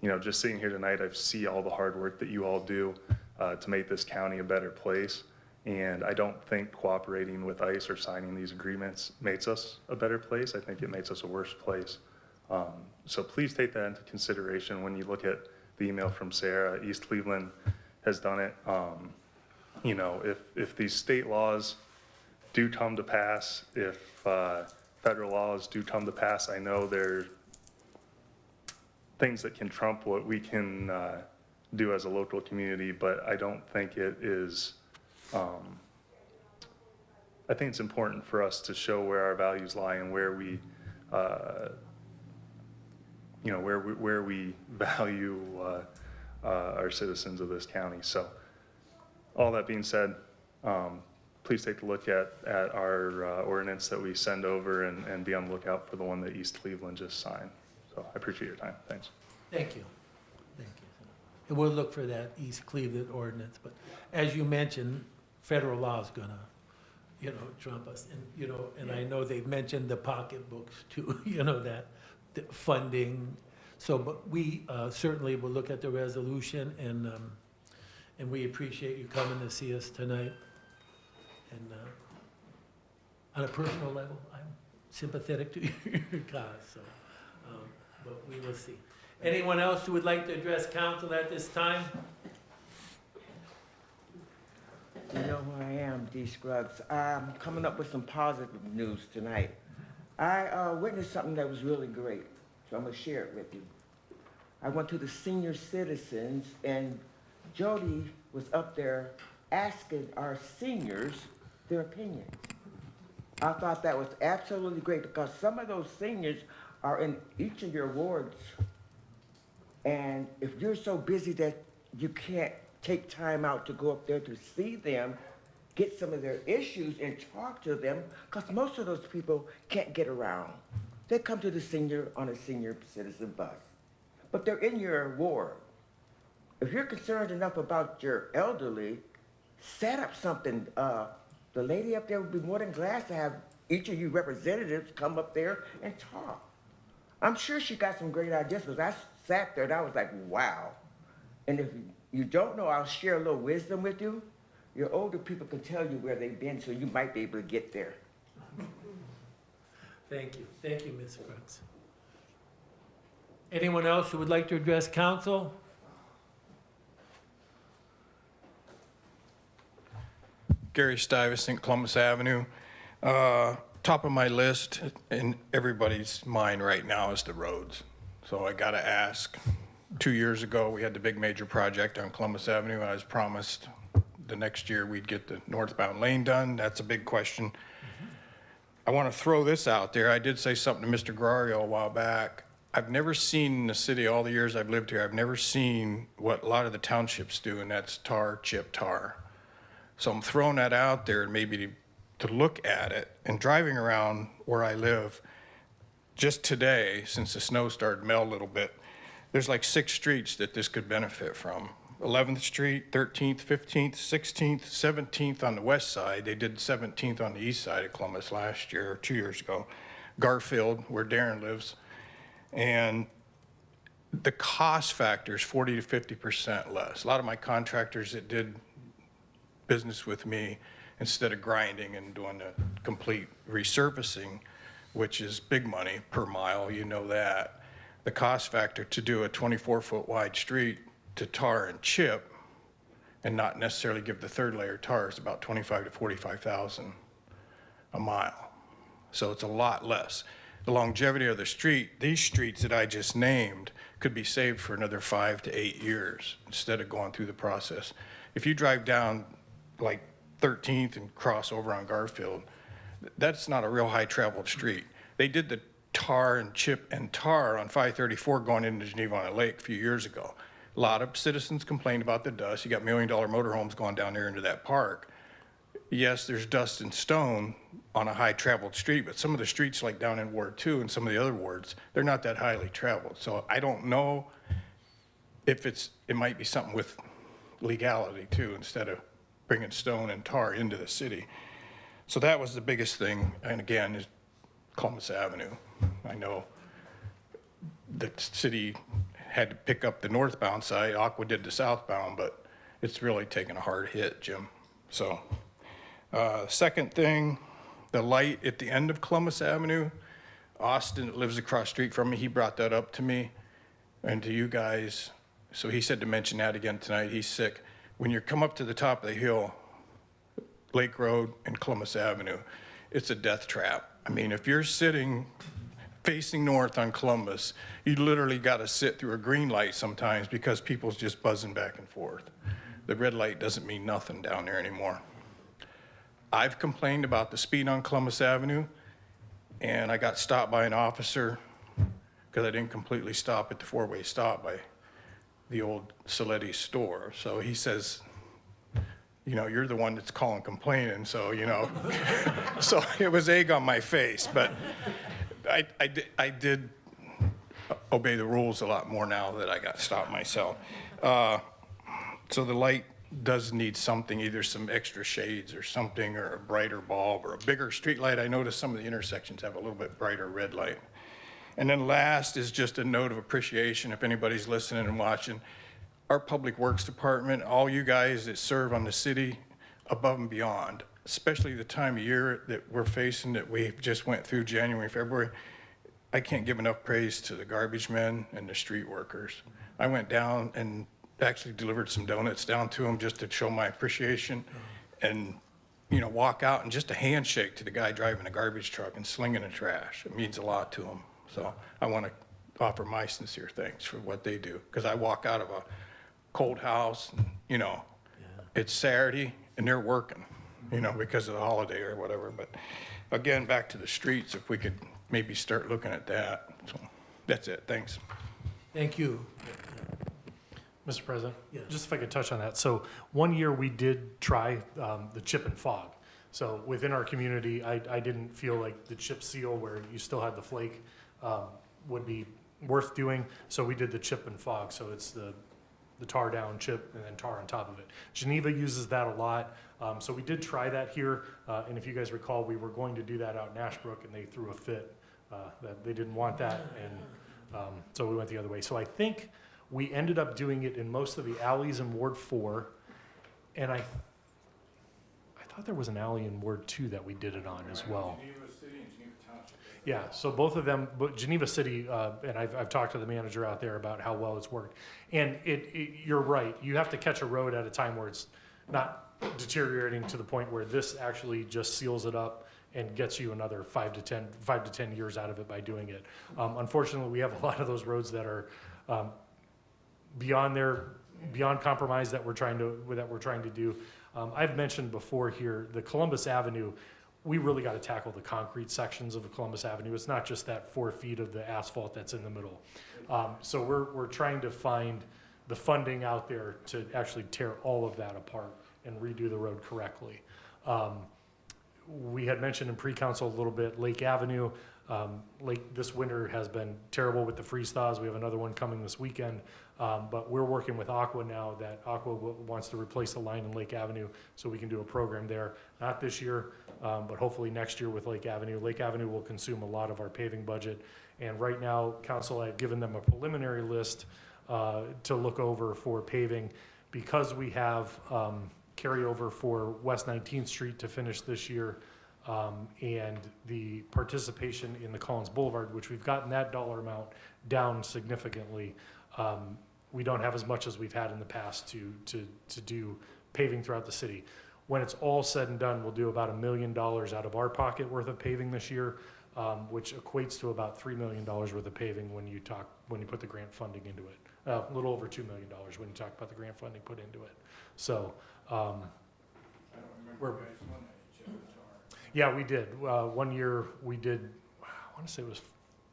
you know, just sitting here tonight, I see all the hard work that you all do to make this county a better place. And I don't think cooperating with ICE or signing these agreements makes us a better place. I think it makes us a worse place. So please take that into consideration when you look at the email from Sarah. East Cleveland has done it. You know, if these state laws do come to pass, if federal laws do come to pass, I know there are things that can trump what we can do as a local community, but I don't think it is, I think it's important for us to show where our values lie and where we, you know, where we value our citizens of this county. So all that being said, please take a look at our ordinance that we send over and be on the lookout for the one that East Cleveland just signed. So I appreciate your time. Thanks. Thank you. Thank you. And we'll look for that East Cleveland ordinance, but as you mentioned, federal law is gonna, you know, trump us. And, you know, and I know they've mentioned the pocketbooks too, you know, that the funding. So, but we certainly will look at the resolution, and we appreciate you coming to see us tonight. And on a personal level, I'm sympathetic to your cause, so, but we will see. Anyone else who would like to address council at this time? You know who I am, D. Scruggs. I'm coming up with some positive news tonight. I witnessed something that was really great, so I'm gonna share it with you. I went to the senior citizens, and Jody was up there asking our seniors their opinions. I thought that was absolutely great, because some of those seniors are in each of your wards. And if you're so busy that you can't take time out to go up there to see them, get some of their issues and talk to them, because most of those people can't get around. They come to the senior on a senior citizen bus, but they're in your ward. If you're concerned enough about your elderly, set up something. The lady up there would be more than glad to have each of you representatives come up there and talk. I'm sure she got some great ideas, because I sat there and I was like, wow. And if you don't know, I'll share a little wisdom with you. Your older people can tell you where they've been, so you might be able to get there. Thank you. Thank you, Ms. Crooks. Anyone else who would like to address council? Gary Stuyvesant, Columbus Avenue. Top of my list in everybody's mind right now is the roads. So I gotta ask, 2 years ago, we had the big major project on Columbus Avenue. I was promised the next year we'd get the northbound lane done. That's a big question. I wanna throw this out there. I did say something to Mr. Grario a while back. I've never seen in the city, all the years I've lived here, I've never seen what a lot of the townships do, and that's tar, chip tar. So I'm throwing that out there, maybe to look at it. And driving around where I live, just today, since the snow started to melt a little bit, there's like 6 streets that this could benefit from. 11th Street, 13th, 15th, 16th, 17th on the west side. They did 17th on the east side of Columbus last year, or 2 years ago. Garfield, where Darren lives. And the cost factor is 40 to 50% less. A lot of my contractors that did business with me, instead of grinding and doing a complete resurfacing, which is big money per mile, you know that, the cost factor to do a 24-foot wide street to tar and chip and not necessarily give the third layer tar is about 25 to 45,000 a mile. So it's a lot less. The longevity of the street, these streets that I just named, could be saved for another 5 to 8 years instead of going through the process. If you drive down like 13th and cross over on Garfield, that's not a real high traveled street. They did the tar and chip and tar on 534 going into Geneva on a Lake a few years ago. A lot of citizens complained about the dust. You got $1 million motorhomes going down there into that park. Yes, there's dust and stone on a high traveled street, but some of the streets like down in Ward 2 and some of the other wards, they're not that highly traveled. So I don't know if it might be something with legality too, instead of bringing stone and tar into the city. So that was the biggest thing. And again, is Columbus Avenue. I know the city had to pick up the northbound side. Aqua did the southbound, but it's really taken a hard hit, Jim. So second thing, the light at the end of Columbus Avenue, Austin that lives across the street from me, he brought that up to me and to you guys. So he said to mention that again tonight. He's sick. When you come up to the top of the hill, Lake Road and Columbus Avenue, it's a death trap. I mean, if you're sitting facing north on Columbus, you literally got to sit through a green light sometimes because people's just buzzing back and forth. The red light doesn't mean nothing down there anymore. I've complained about the speed on Columbus Avenue, and I got stopped by an officer because I didn't completely stop at the four-way stop by the old Saletti store. So he says, you know, you're the one that's calling complaining, so, you know. So it was egg on my face, but I did obey the rules a lot more now that I got stopped myself. So the light does need something, either some extra shades or something, or a brighter bulb or a bigger street light. I noticed some of the intersections have a little bit brighter red light. And then last is just a note of appreciation, if anybody's listening and watching. Our Public Works Department, all you guys that serve on the city above and beyond, especially the time of year that we're facing, that we just went through January, February, I can't give enough praise to the garbage men and the street workers. I went down and actually delivered some donuts down to them just to show my appreciation, and, you know, walk out and just a handshake to the guy driving a garbage truck and slinging the trash. It means a lot to them. So I want to offer my sincere thanks for what they do, because I walk out of a cold house, and, you know, it's Saturday and they're working, you know, because of the holiday or whatever. But again, back to the streets, if we could maybe start looking at that. So that's it. Thanks. Thank you. Mr. President? Yes. Just if I could touch on that. So 1 year we did try the chip and fog. So within our community, I didn't feel like the chip seal where you still had the flake would be worth doing. So we did the chip and fog. So it's the tar down chip and then tar on top of it. Geneva uses that a lot. So we did try that here. And if you guys recall, we were going to do that out in Ashbrook and they threw a fit that they didn't want that. And so we went the other way. So I think we ended up doing it in most of the alleys in Ward 4. And I thought there was an alley in Ward 2 that we did it on as well. Geneva City and Geneva Township. Yeah, so both of them, but Geneva City, and I've talked to the manager out there about how well it's worked. And you're right, you have to catch a road at a time where it's not deteriorating to the point where this actually just seals it up and gets you another 5 to 10 years out of it by doing it. Unfortunately, we have a lot of those roads that are beyond compromise that we're trying to do. I've mentioned before here, the Columbus Avenue, we really got to tackle the concrete sections of the Columbus Avenue. It's not just that 4 feet of the asphalt that's in the middle. So we're trying to find the funding out there to actually tear all of that apart and redo the road correctly. We had mentioned in pre-council a little bit, Lake Avenue, This winter has been terrible with the freeze thaws. We have another one coming this weekend. But we're working with Aqua now, that Aqua wants to replace the line in Lake Avenue, so we can do a program there. Not this year, but hopefully next year with Lake Avenue. Lake Avenue will consume a lot of our paving budget. And right now, council, I've given them a preliminary list to look over for paving. Because we have carryover for West 19th Street to finish this year, and the participation in the Collins Boulevard, which we've gotten that dollar amount down significantly. We don't have as much as we've had in the past to do paving throughout the city. When it's all said and done, we'll do about $1 million out of our pocket worth of paving this year, which equates to about $3 million worth of paving when you put the grant funding into it. A little over $2 million when you talk about the grant funding put into it. So, yeah, we did. 1 year we did, I want to say it was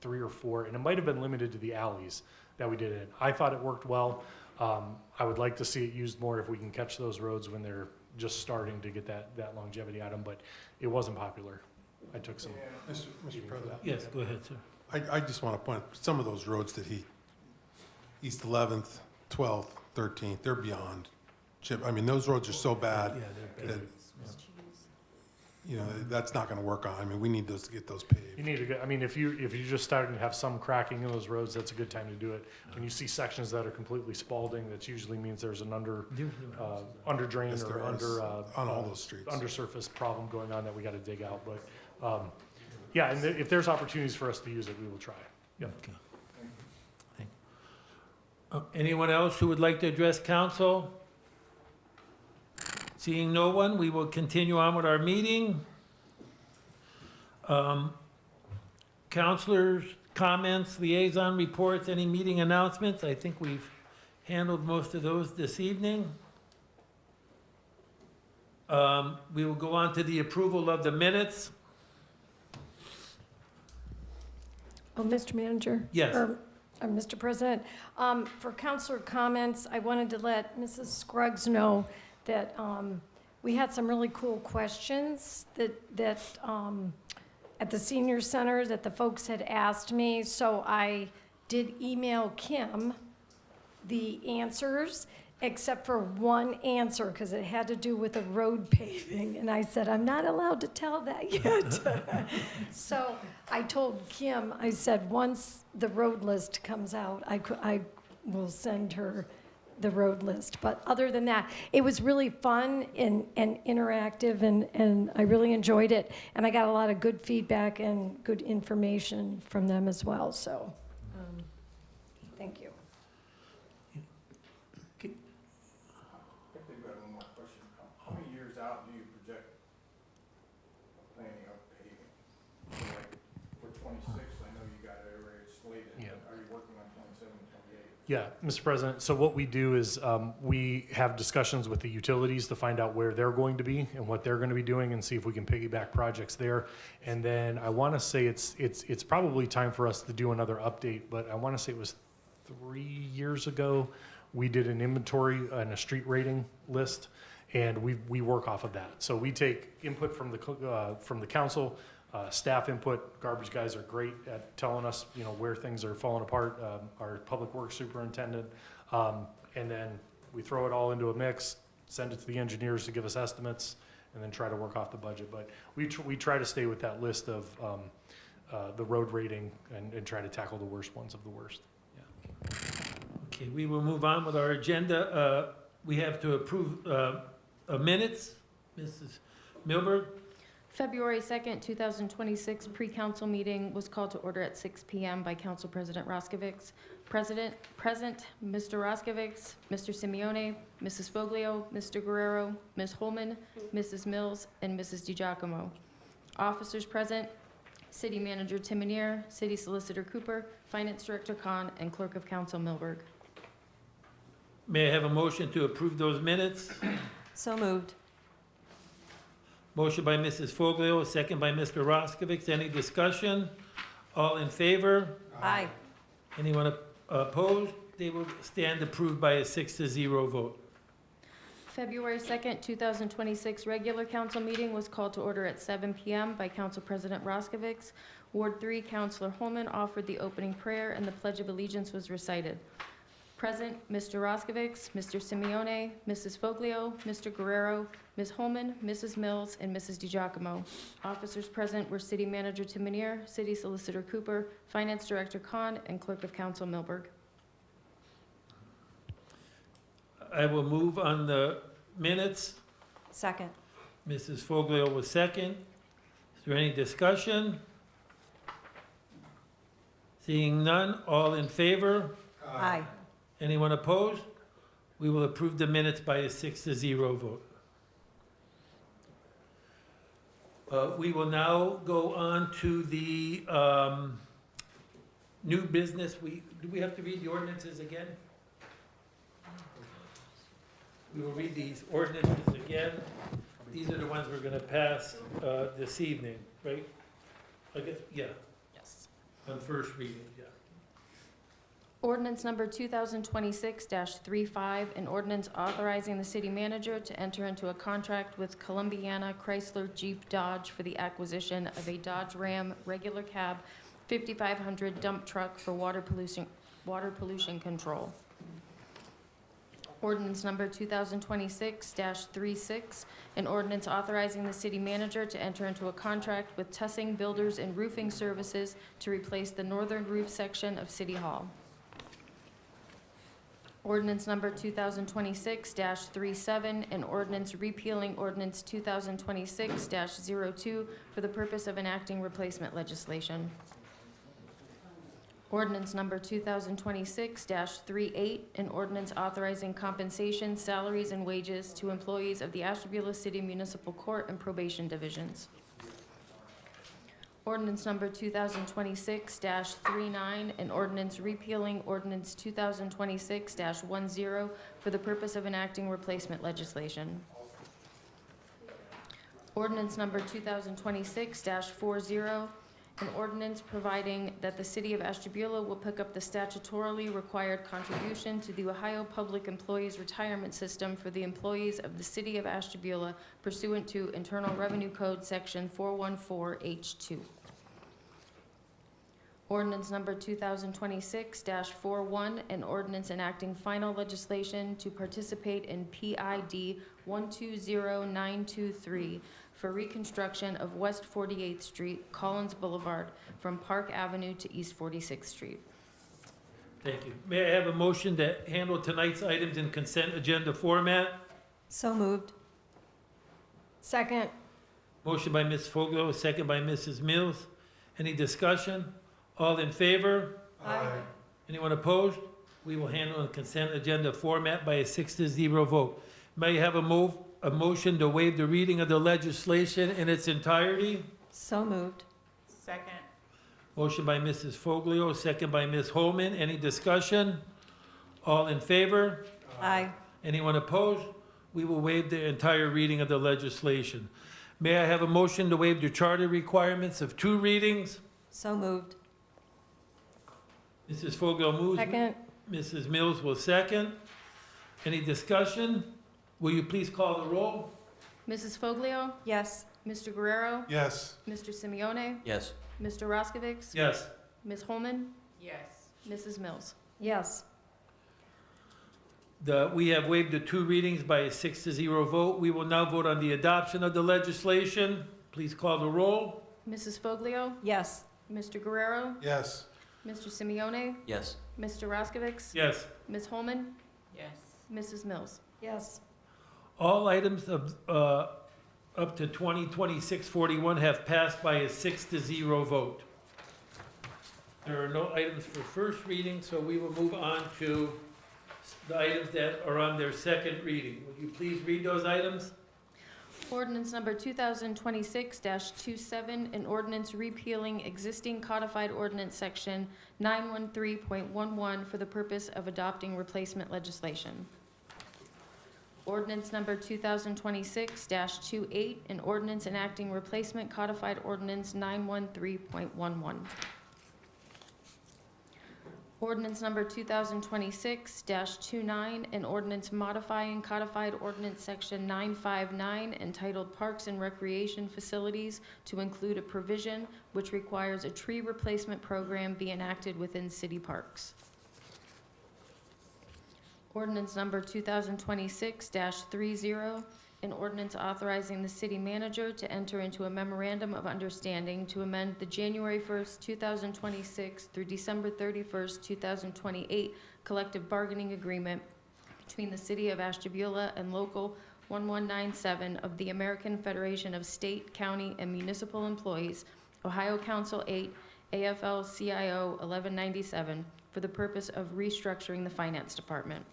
3 or 4, and it might have been limited to the alleys that we did it in. I thought it worked well. I would like to see it used more if we can catch those roads when they're just starting to get that longevity out of them, but it wasn't popular. I took some. Mr. President? Yes, go ahead, sir. I just want to point, some of those roads that East 11th, 12th, 13th, they're beyond chip. I mean, those roads are so bad Yeah, they're that, bad. that's not going to work on. I mean, we need those to get those paved. You need to get, I mean, if you're just starting to have some cracking in those roads, that's a good time to do it. When you see sections that are completely spalding, that usually means there's an under drain Yes, or there is, on all those streets. undersurface problem going on that we got to dig out. But yeah, and if there's opportunities for us to use it, we will try. Yep. Okay. Anyone else who would like to address council? Seeing no one, we will continue on with our meeting. Councilors, comments, liaison reports, any meeting announcements? I think we've handled most of those this evening. We will go on to the approval of the minutes. Oh, Mr. Manager? Yes. Or Mr. President, for counselor comments, I wanted to let Mrs. Scruggs know that we had some really cool questions that at the senior center that the folks had asked me. So I did email Kim the answers, except for one answer, because it had to do with the road paving. And I said, I'm not allowed to tell that yet. So I told Kim, I said, once the road list comes out, I will send her the road list. But other than that, it was really fun and interactive, and I really enjoyed it. And I got a lot of good feedback and good information from them as well. So thank you. I think we have one more question. How many years out do you project planning of paving? So, like, for 26, I know you got it already slated. Yeah. But are you working on 27 and 28? Yeah, Mr. President, so what we do is we have discussions with the utilities to find out where they're going to be and what they're going to be doing and see if we can piggyback projects there. And then I want to say it's probably time for us to do another update, but I want to say it was 3 years ago, we did an inventory and a street rating list, and we work off of that. So we take input from the council, staff input. Garbage guys are great at telling us, where things are falling apart. Our public works superintendent, and then we throw it all into a mix, send it to the engineers to give us estimates, and then try to work off the budget. But we try to stay with that list of the road rating and try to tackle the worst ones of the worst. Okay, we will move on with our agenda. We have to approve minutes. Mrs. Milberg? February 2nd, 2026 pre-council meeting was called to order at 6 p.m. by Council President Roskovich. Present, Mr. Roskovich, Mr. Simeone, Mrs. Foglio, Mr. Guerrero, Ms. Holman, Mrs. Mills, and Mrs. DiGiacomo. Officers present, City Manager Timonier, City Solicitor Cooper, Finance Director Khan, and Clerk of Council Milberg. May I have a motion to approve those minutes? So moved. Motion by Mrs. Foglio, second by Mr. Roskovich. Any discussion? All in favor? Aye. Anyone opposed? They will stand approved by a 6-0 vote. February 2nd, 2026 regular council meeting was called to order at 7 p.m. by Council President Roskovich. Ward 3, Counselor Holman offered the opening prayer, and the Pledge of Allegiance was recited. Present, Mr. Roskovich, Mr. Simeone, Mrs. Foglio, Mr. Guerrero, Ms. Holman, Mrs. Mills, and Mrs. DiGiacomo. Officers present were City Manager Timonier, City Solicitor Cooper, Finance Director Khan, and Clerk of Council Milberg. I will move on the minutes. Second. Mrs. Foglio was second. Is there any discussion? Seeing none, all in favor? Aye. Anyone opposed? We will approve the minutes by a 6-0 vote. We will now go on to the new business. Do we have to read the ordinances again? We will read these ordinances again. These are the ones we're going to pass this evening, right? I guess, yeah. Yes. On first reading, yeah. Ordinance number 2026-35, an ordinance authorizing the city manager to enter into a contract with Columbiana Chrysler Jeep Dodge for the acquisition of a Dodge Ram regular cab 5500 dump truck for water pollution control. Ordinance number 2026-36, an ordinance authorizing the city manager to enter into a contract with Tussing Builders and Roofing Services to replace the northern roof section of City Hall. Ordinance number 2026-37, an ordinance repealing ordinance 2026-02 for the purpose of enacting replacement legislation. Ordinance number 2026-38, an ordinance authorizing compensation, salaries, and wages to employees of the Ashtabula City Municipal Court and Probation Divisions. Ordinance number 2026-39, an ordinance repealing ordinance 2026-10 for the purpose of enacting replacement legislation. Ordinance number 2026-40, an ordinance providing that the City of Ashtabula will pick up the statutorily required contribution to the Ohio Public Employees Retirement System for the employees of the City of Ashtabula pursuant to Internal Revenue Code Section 414H2. Ordinance number 2026-41, an ordinance enacting final legislation to participate in PID 120923 for reconstruction of West 48th Street, Collins Boulevard, from Park Avenue to East 46th Street. Thank you. May I have a motion to handle tonight's items in consent agenda format? So moved. Second. Motion by Ms. Foglio, second by Mrs. Mills. Any discussion? All in favor? Aye. Anyone opposed? We will handle the consent agenda format by a 6-0 vote. May I have a motion to waive the reading of the legislation in its entirety? So moved. Second. Motion by Mrs. Foglio, second by Ms. Holman. Any discussion? All in favor? Aye. Anyone opposed? We will waive the entire reading of the legislation. May I have a motion to waive the charter requirements of 2 readings? So moved. Mrs. Foglio moves. Second. Mrs. Mills will second. Any discussion? Will you please call the roll? Mrs. Foglio? Yes. Mr. Guerrero? Yes. Mr. Simeone? Yes. Mr. Roskovich? Yes. Ms. Holman? Yes. Mrs. Mills? Yes. We have waived the 2 readings by a 6-0 vote. We will now vote on the adoption of the legislation. Please call the roll. Mrs. Foglio? Yes. Mr. Guerrero? Yes. Mr. Simeone? Yes. Mr. Roskovich? Yes. Ms. Holman? Yes. Mrs. Mills? Yes. All items of, up to 2026-41 have passed by a 6-0 vote. There are no items for first reading, so we will move on to the items that are on their second reading. Would you please read those items? Ordinance number 2026-27, an ordinance repealing existing codified ordinance section 913.11 for the purpose of adopting replacement legislation. Ordinance number 2026-28, an ordinance enacting replacement codified ordinance 913.11. Ordinance number 2026-29, an ordinance modifying codified ordinance section 959 entitled Parks and Recreation Facilities to include a provision which requires a tree replacement program be enacted within city parks. Ordinance number 2026-30, an ordinance authorizing the city manager to enter into a memorandum of understanding to amend the January 1st, 2026 through December 31st, 2028 collective bargaining agreement between the city of Ashtabula and Local 1197 of the American Federation of State, County, and Municipal Employees, Ohio Council 8, AFL-CIO 1197, for the purpose of restructuring the finance department.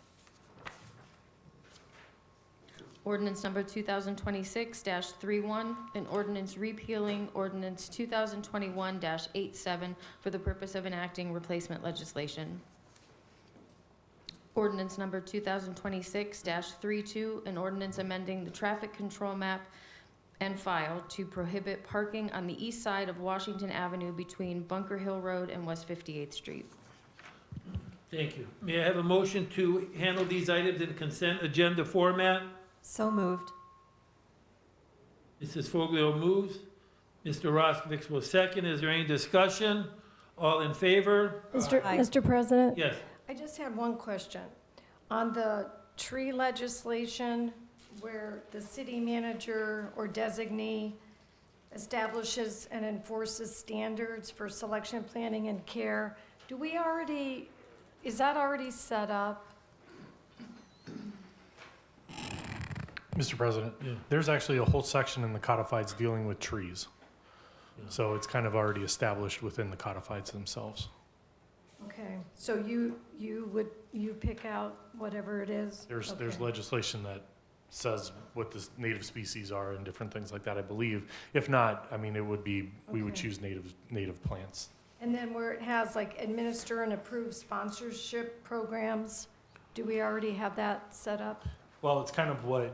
Ordinance number 2026-31, an ordinance repealing ordinance 2021-87 for the purpose of enacting replacement legislation. Ordinance number 2026-32, an ordinance amending the traffic control map and file to prohibit parking on the east side of Washington Avenue between Bunker Hill Road and West 58th Street. Thank you. May I have a motion to handle these items in consent agenda format? So moved. Mrs. Foglio moves. Mr. Roskovich will second. Is there any discussion? All in favor? Mr. President? Yes. I just had one question. On the tree legislation where the city manager or designee establishes and enforces standards for selection, planning, and care, is that already set up? Mr. President, there's actually a whole section in the codifieds dealing with trees. So it's kind of already established within the codifieds themselves. Okay, so you pick out whatever it is? There's Okay. legislation that says what the native species are and different things like that, I believe. If not, I mean, it would be, we would Okay. choose native plants. And then where it has like administer and approve sponsorship programs, do we already have that set up? Well, it's kind of what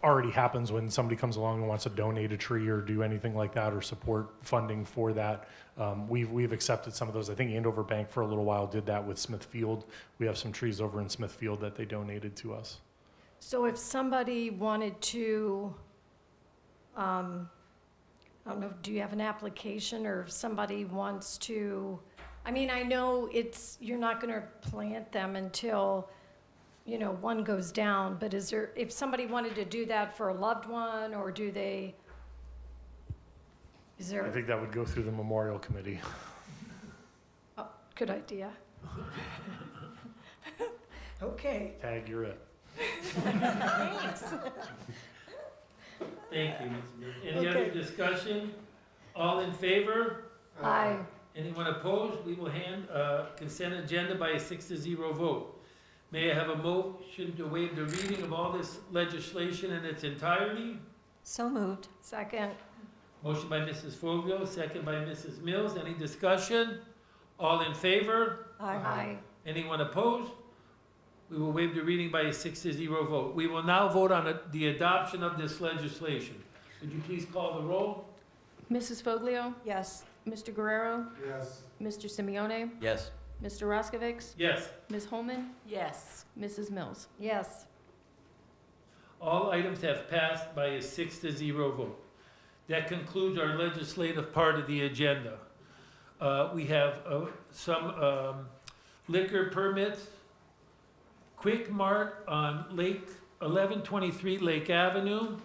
already happens when somebody comes along and wants to donate a tree or do anything like that or support funding for that. We've accepted some of those. I think Andover Bank for a little while did that with Smithfield. We have some trees over in Smithfield that they donated to us. So if somebody wanted to, I don't know, do you have an application, or if somebody wants to, I mean, I know you're not gonna plant them until, one goes down, but if somebody wanted to do that for a loved one, or is there? I think that would go through the memorial committee. Oh, good idea. Okay. Tag, you're it. Thanks. Thank you, Ms. Smith. Any Okay. other discussion? All in favor? Aye. Anyone opposed? We will hand consent agenda by a 6-0 vote. May I have a motion to waive the reading of all this legislation in its entirety? So moved. Second. Motion by Mrs. Foglio, second by Mrs. Mills. Any discussion? All in favor? Aye. Anyone opposed? We will waive the reading by a 6-0 vote. We will now vote on the adoption of this legislation. Would you please call the roll? Mrs. Foglio? Yes. Mr. Guerrero? Yes. Mr. Simeone? Yes. Mr. Roskovich? Yes. Ms. Holman? Yes. Mrs. Mills? Yes. All items have passed by a 6-0 vote. That concludes our legislative part of the agenda. We have some liquor permits. Quick Mart on 1123 Lake Avenue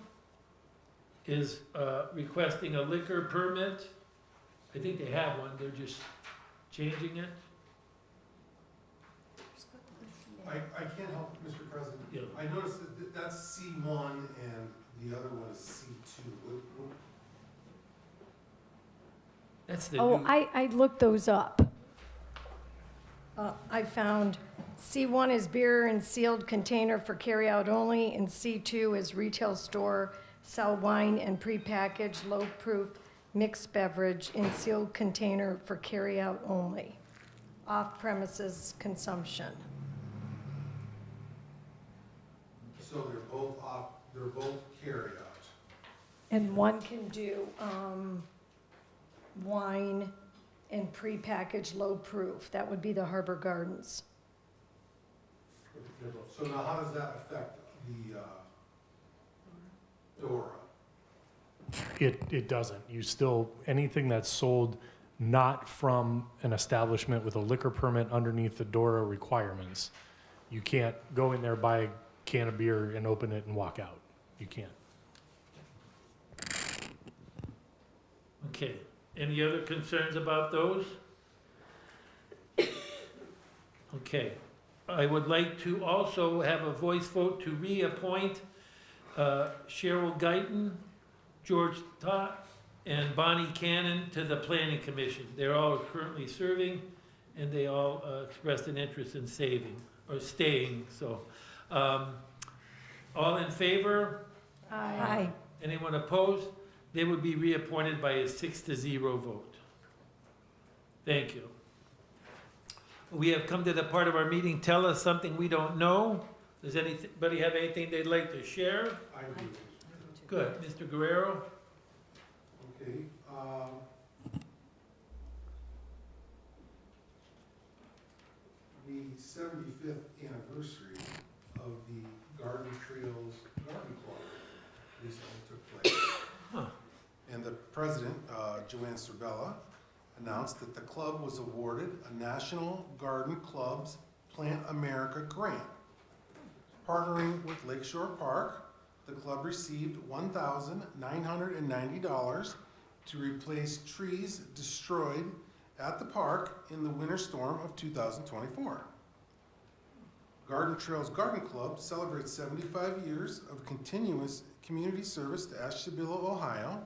is requesting a liquor permit. I think they have one, they're just changing it. I can't help, Mr. President. Yeah. I noticed that that's C1 and the other one is C2. That's the Oh, new, I looked those up. I found C1 is beer in sealed container for carryout only, and C2 is retail store, sell wine and prepackaged, low-proof mixed beverage in sealed container for carryout only, off-premises consumption. So they're both carry out. And one can do wine and prepackaged low-proof. That would be the Harbor Gardens. So now how does that affect the DORA? It doesn't. You still, anything that's sold not from an establishment with a liquor permit underneath the DORA requirements, you can't go in there, buy a can of beer and open it and walk out. You can't. Okay, any other concerns about those? Okay, I would like to also have a voice vote to reappoint Cheryl Guyton, George Tott, and Bonnie Cannon to the Planning Commission. They're all currently serving, and they all expressed an interest in staying, so. All in favor? Aye. Anyone opposed? They would be reappointed by a 6-0 vote. Thank you. We have come to the part of our meeting, tell us something we don't know. Does anybody have anything they'd like to share? I do. Good, Mr. Guerrero? Okay, the 75th anniversary of the Garden Trails Garden Club recently took place. Huh. And the president, Joanne Sorbella, announced that the club was awarded a National Garden Clubs Plant America grant. Partnering with Lakeshore Park, the club received $1,990 to replace trees destroyed at the park in the winter storm of 2024. Garden Trails Garden Club celebrates 75 years of continuous community service to Ashtabula, Ohio.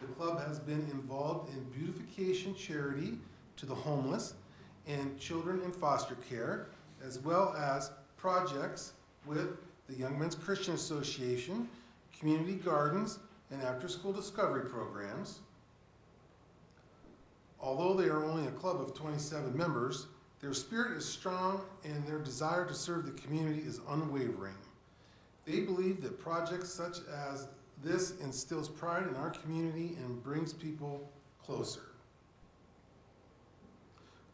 The club has been involved in beautification charity to the homeless and children in foster care, as well as projects with the Young Men's Christian Association, community gardens, and after-school discovery programs. Although they are only a club of 27 members, their spirit is strong and their desire to serve the community is unwavering. They believe that projects such as this instills pride in our community and brings people closer.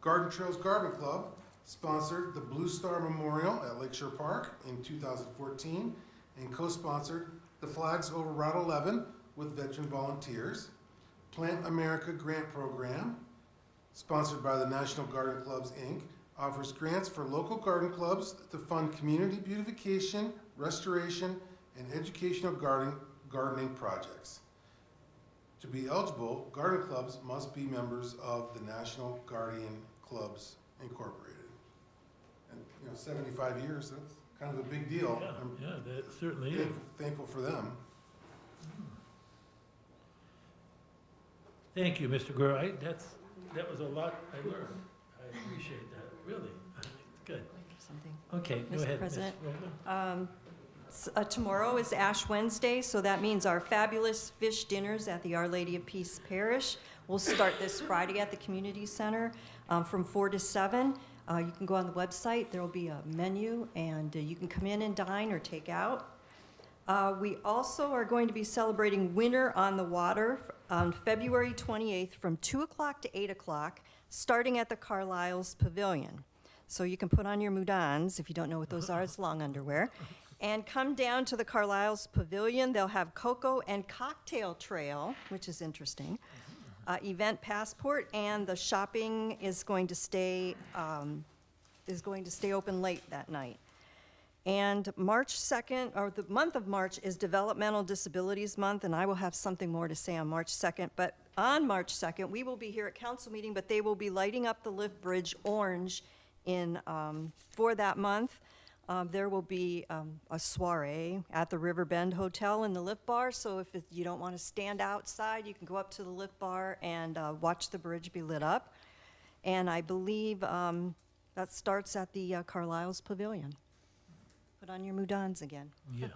Garden Trails Garden Club sponsored the Blue Star Memorial at Lakeshore Park in 2014 and co-sponsored the Flags Over Route 11 with veteran volunteers. Plant America Grant Program, sponsored by the National Garden Clubs, Inc., offers grants for local garden clubs to fund community beautification, restoration, and educational gardening projects. To be eligible, garden clubs must be members of the National Guardian Clubs Incorporated. And, 75 years, that's kind of a big deal. Yeah, that certainly is. Thankful for them. Thank you, Mr. Guerrero. That was a lot I learned. I appreciate that, really. Good. Okay, go Mr. ahead, Ms. President. Vogel. Tomorrow is Ash Wednesday, so that means our fabulous fish dinners at the Our Lady of Peace Parish will start this Friday at the Community Center from 4 to 7. You can go on the website. There will be a menu, and you can come in and dine or take out. We also are going to be celebrating Winter on the Water on February 28th from 2 o'clock to 8 o'clock, starting at the Carlisle's Pavilion. So you can put on your mudans, if you don't know what those are, it's long underwear, and come down to the Carlisle's Pavilion. They'll have cocoa and cocktail trail, which is interesting, event passport, and the shopping is going to stay open late that night. And March 2nd, or the month of March, is Developmental Disabilities Month, and I will have something more to say on March 2nd. But on March 2nd, we will be here at council meeting, but they will be lighting up the lift bridge orange for that month. There will be a soiree at the Riverbend Hotel in the Lift Bar, so if you don't want to stand outside, you can go up to the Lift Bar and watch the bridge be lit up. And I believe that starts at the Carlisle's Pavilion. Put on your mudans again. Yeah.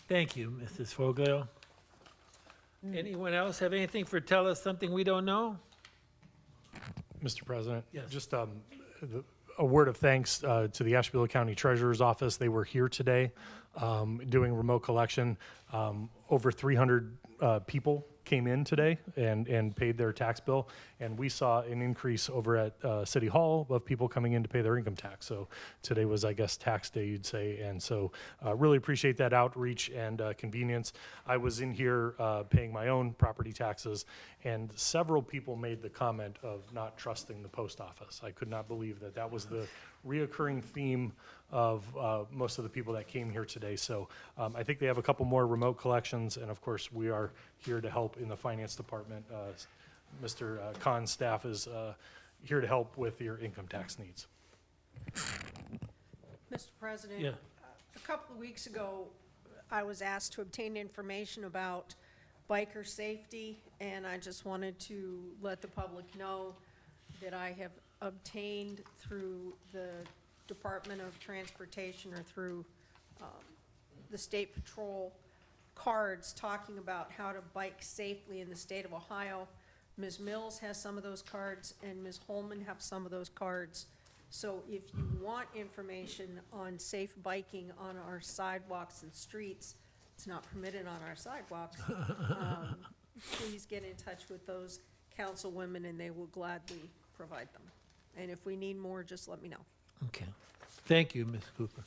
Thank you, Mrs. Foglio. Anyone else have anything for tell us something we don't know? Mr. President? Yes. Just a word of thanks to the Ashtabula County Treasurer's Office. They were here today doing remote collection. Over 300 people came in today and paid their tax bill, and we saw an increase over at City Hall of people coming in to pay their income tax. So today was, I guess, tax day, you'd say, and so really appreciate that outreach and convenience. I was in here paying my own property taxes, and several people made the comment of not trusting the post office. I could not believe that that was the reoccurring theme of most of the people that came here today. So I think they have a couple more remote collections, and of course, we are here to help in the finance department. Mr. Khan's staff is here to help with your income tax needs. Mr. President? Yeah. A couple of weeks ago, I was asked to obtain information about biker safety, and I just wanted to let the public know that I have obtained through the Department of Transportation or through the State Patrol cards talking about how to bike safely in the state of Ohio. Ms. Mills has some of those cards, and Ms. Holman have some of those cards. So if you want information on safe biking on our sidewalks and streets, it's not permitted on our sidewalks, please get in touch with those councilwomen, and they will gladly provide them. And if we need more, just let me know. Okay. Thank you, Ms. Cooper.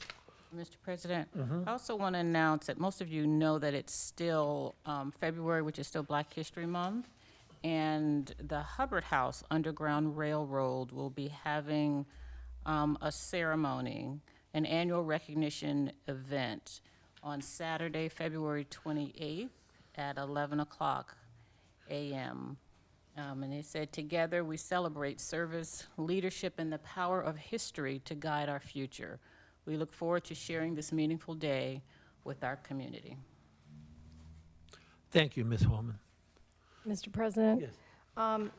Mr. President, I also want to announce that most of you know that it's still February, which is still Black History Month, and the Hubbard House Underground Railroad will be having a ceremony, an annual recognition event on Saturday, February 28th at 11 o'clock a.m. And they said, together we celebrate service, leadership, and the power of history to guide our future. We look forward to sharing this meaningful day with our community. Thank you, Ms. Holman. Mr. President? Yes.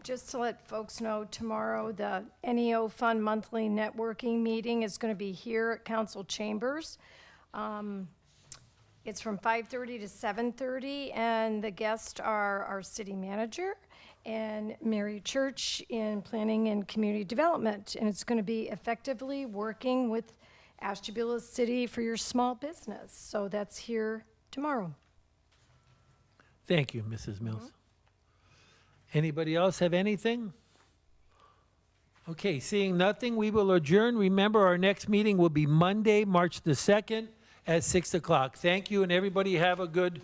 Just to let folks know, tomorrow, the NEO Fund monthly networking meeting is going to be here at Council Chambers. It's from 5:30 to 7:30, and the guests are our city manager and Mary Church in Planning and Community Development. And it's going to be effectively working with Ashtabula City for your small business. So that's here tomorrow. Thank you, Mrs. Mills. Anybody else have anything? Okay, seeing nothing, we will adjourn. Remember, our next meeting will be Monday, March the 2nd at 6 o'clock. Thank you, and everybody have a good